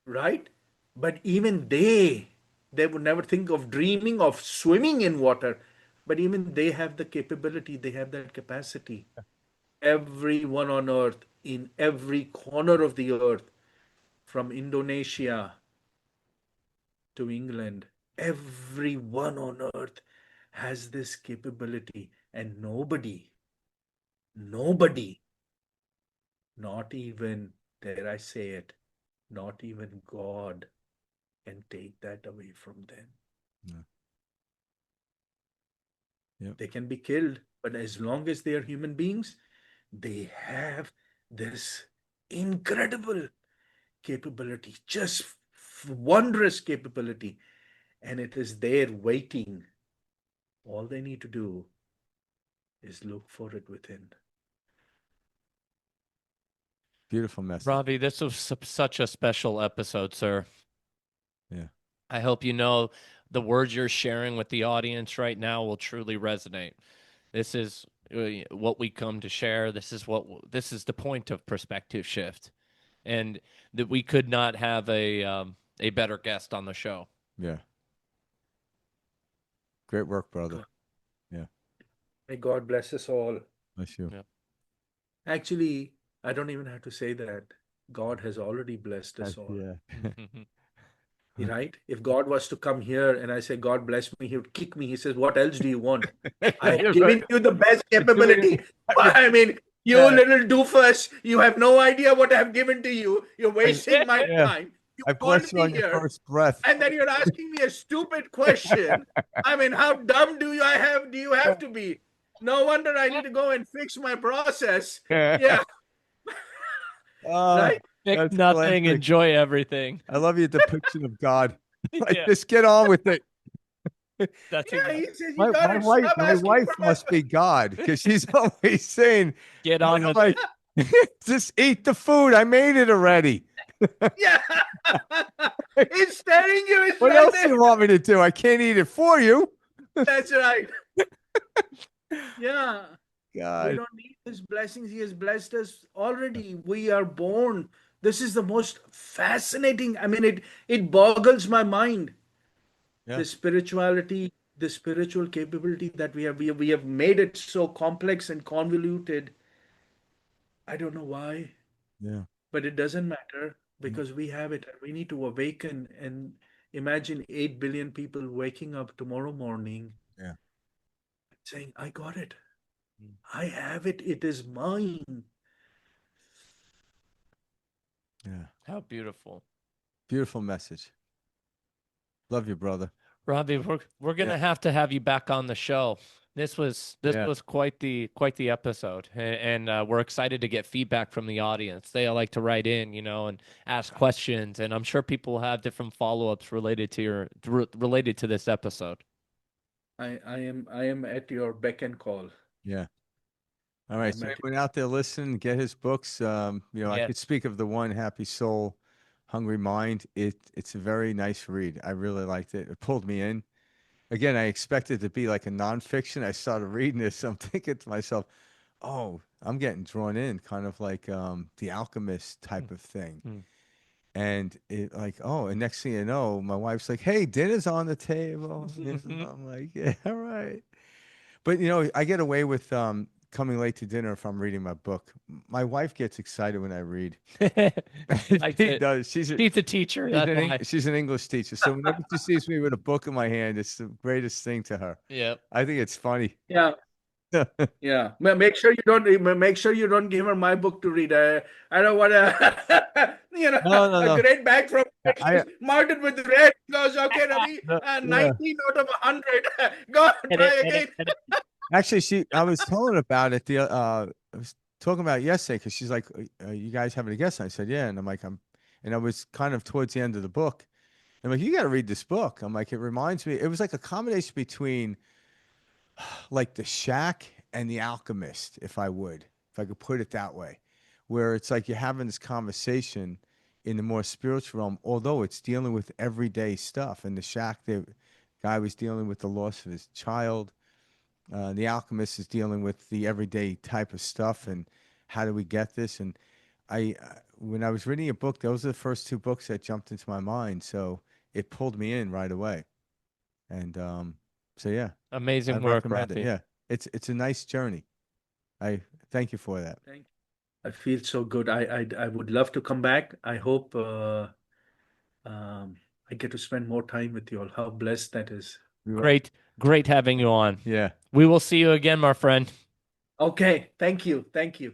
right? But even they would never think of dreaming of swimming in water. But even they have the capability, they have that capacity. Everyone on earth, in every corner of the earth, from Indonesia to England, everyone on earth has this capability, and nobody, not even, dare I say it, not even God can take that away from them. Yeah. Yep. They can be killed, but as long as they are human beings, they have this incredible capability, just wondrous capability, and it is there waiting. All they need to do is look for it within. Beautiful message. Ravi, this was such a special episode, sir. Yeah. I hope you know the words you're sharing with the audience right now will truly resonate. This is what we come to share. This is the point of perspective shift, and that we could not have a better guest on the show. Yeah. Great work, brother. Yeah. May God bless us all. Bless you. Yeah. Actually, I don't even have to say that. God has already blessed us all. Yeah. Right? If God was to come here and I say, God bless me, he would kick me. He says, what else do you want? I have given you the best capability. I mean, you little doofus, you have no idea what I have given to you. You're wasting my time. You I called bless you me on your here, first breath. and then you're asking me a stupid question. I mean, how dumb do you have to be? No wonder I need to go and fix my process. Yeah. Right? Pick That's nothing, classic. enjoy everything. I love your depiction of God. Like, Yeah. just get on with it. That's Yeah, he says, you My gotta wife, stop my asking wife for my must be God because she's always saying, get on with like, just eat the food. I made it already. Yeah. It's staring you. It's What right else do there. you want me to do? I can't eat it for you. That's right. Yeah. We God. don't need his blessings. He has blessed us already. We are born. This is the most fascinating. I mean, it boggles my mind. Yeah. The spirituality, the spiritual capability that we have made it so complex and convoluted. I don't know why, Yeah. but it doesn't matter because we have it. We need to awaken and imagine 8 billion people waking up tomorrow morning Yeah. saying, I got it. I have it. It is mine. Yeah. how beautiful. Beautiful message. Love you, brother. Robbie, we're gonna have to have you back on the show. This was quite the episode, and we're excited to get feedback from the audience. They like to write in, and ask questions, and I'm sure people have different follow-ups related to this episode. I am at your beck and call. Yeah. All right. I'm So at anyone out there listening, get his books. I Yeah. could speak of the one, Happy Soul, Hungry Mind. It's a very nice read. I really liked it. It pulled me in. Again, I expected it to be like a nonfiction. I started reading this. I'm thinking to myself, oh, I'm getting drawn in, kind of like the Alchemist type of thing. Mm. And it like, oh, and next thing you know, my wife's like, hey, dinner's on the table. I'm like, yeah, all right. But I get away with coming late to dinner if I'm reading my book. My wife gets excited when I read. She does. She's a teacher. she's an English teacher. So whenever she sees me with a book in my hand, it's the greatest thing to her. Yep. I think it's funny. Yeah. Yeah. Make sure you don't give her my book to read. I don't want to, No. a great bag from I, marked it with red. Goes, okay, Ravi, yeah. 19 out of 100. Go try again. Actually, I was telling her about it. I was talking about it yesterday because she's like, "You guys having a guest?" I said, "Yeah," and I'm like, and I was kind of towards the end of the book. I'm like, "You got to read this book." I'm like, "It reminds me." It was like a combination between like The Shack and The Alchemist, if I could put it that way, where it's like you're having this conversation in the more spiritual realm, although it's dealing with everyday stuff. In The Shack, the guy was dealing with the loss of his child. The Alchemist is dealing with the everyday type of stuff and how do we get this? And when I was reading a book, those are the first two books that jumped into my mind. So it pulled me in right away. And so yeah, Amazing I'd work, recommend Rafi. it. Yeah, it's a nice journey. I thank you for that. Thank you. I feel so good. I would love to come back. I hope I get to spend more time with you all. How blessed that is. Great having you on. Yeah. We will see you again, my friend. Okay, thank you. Thank you.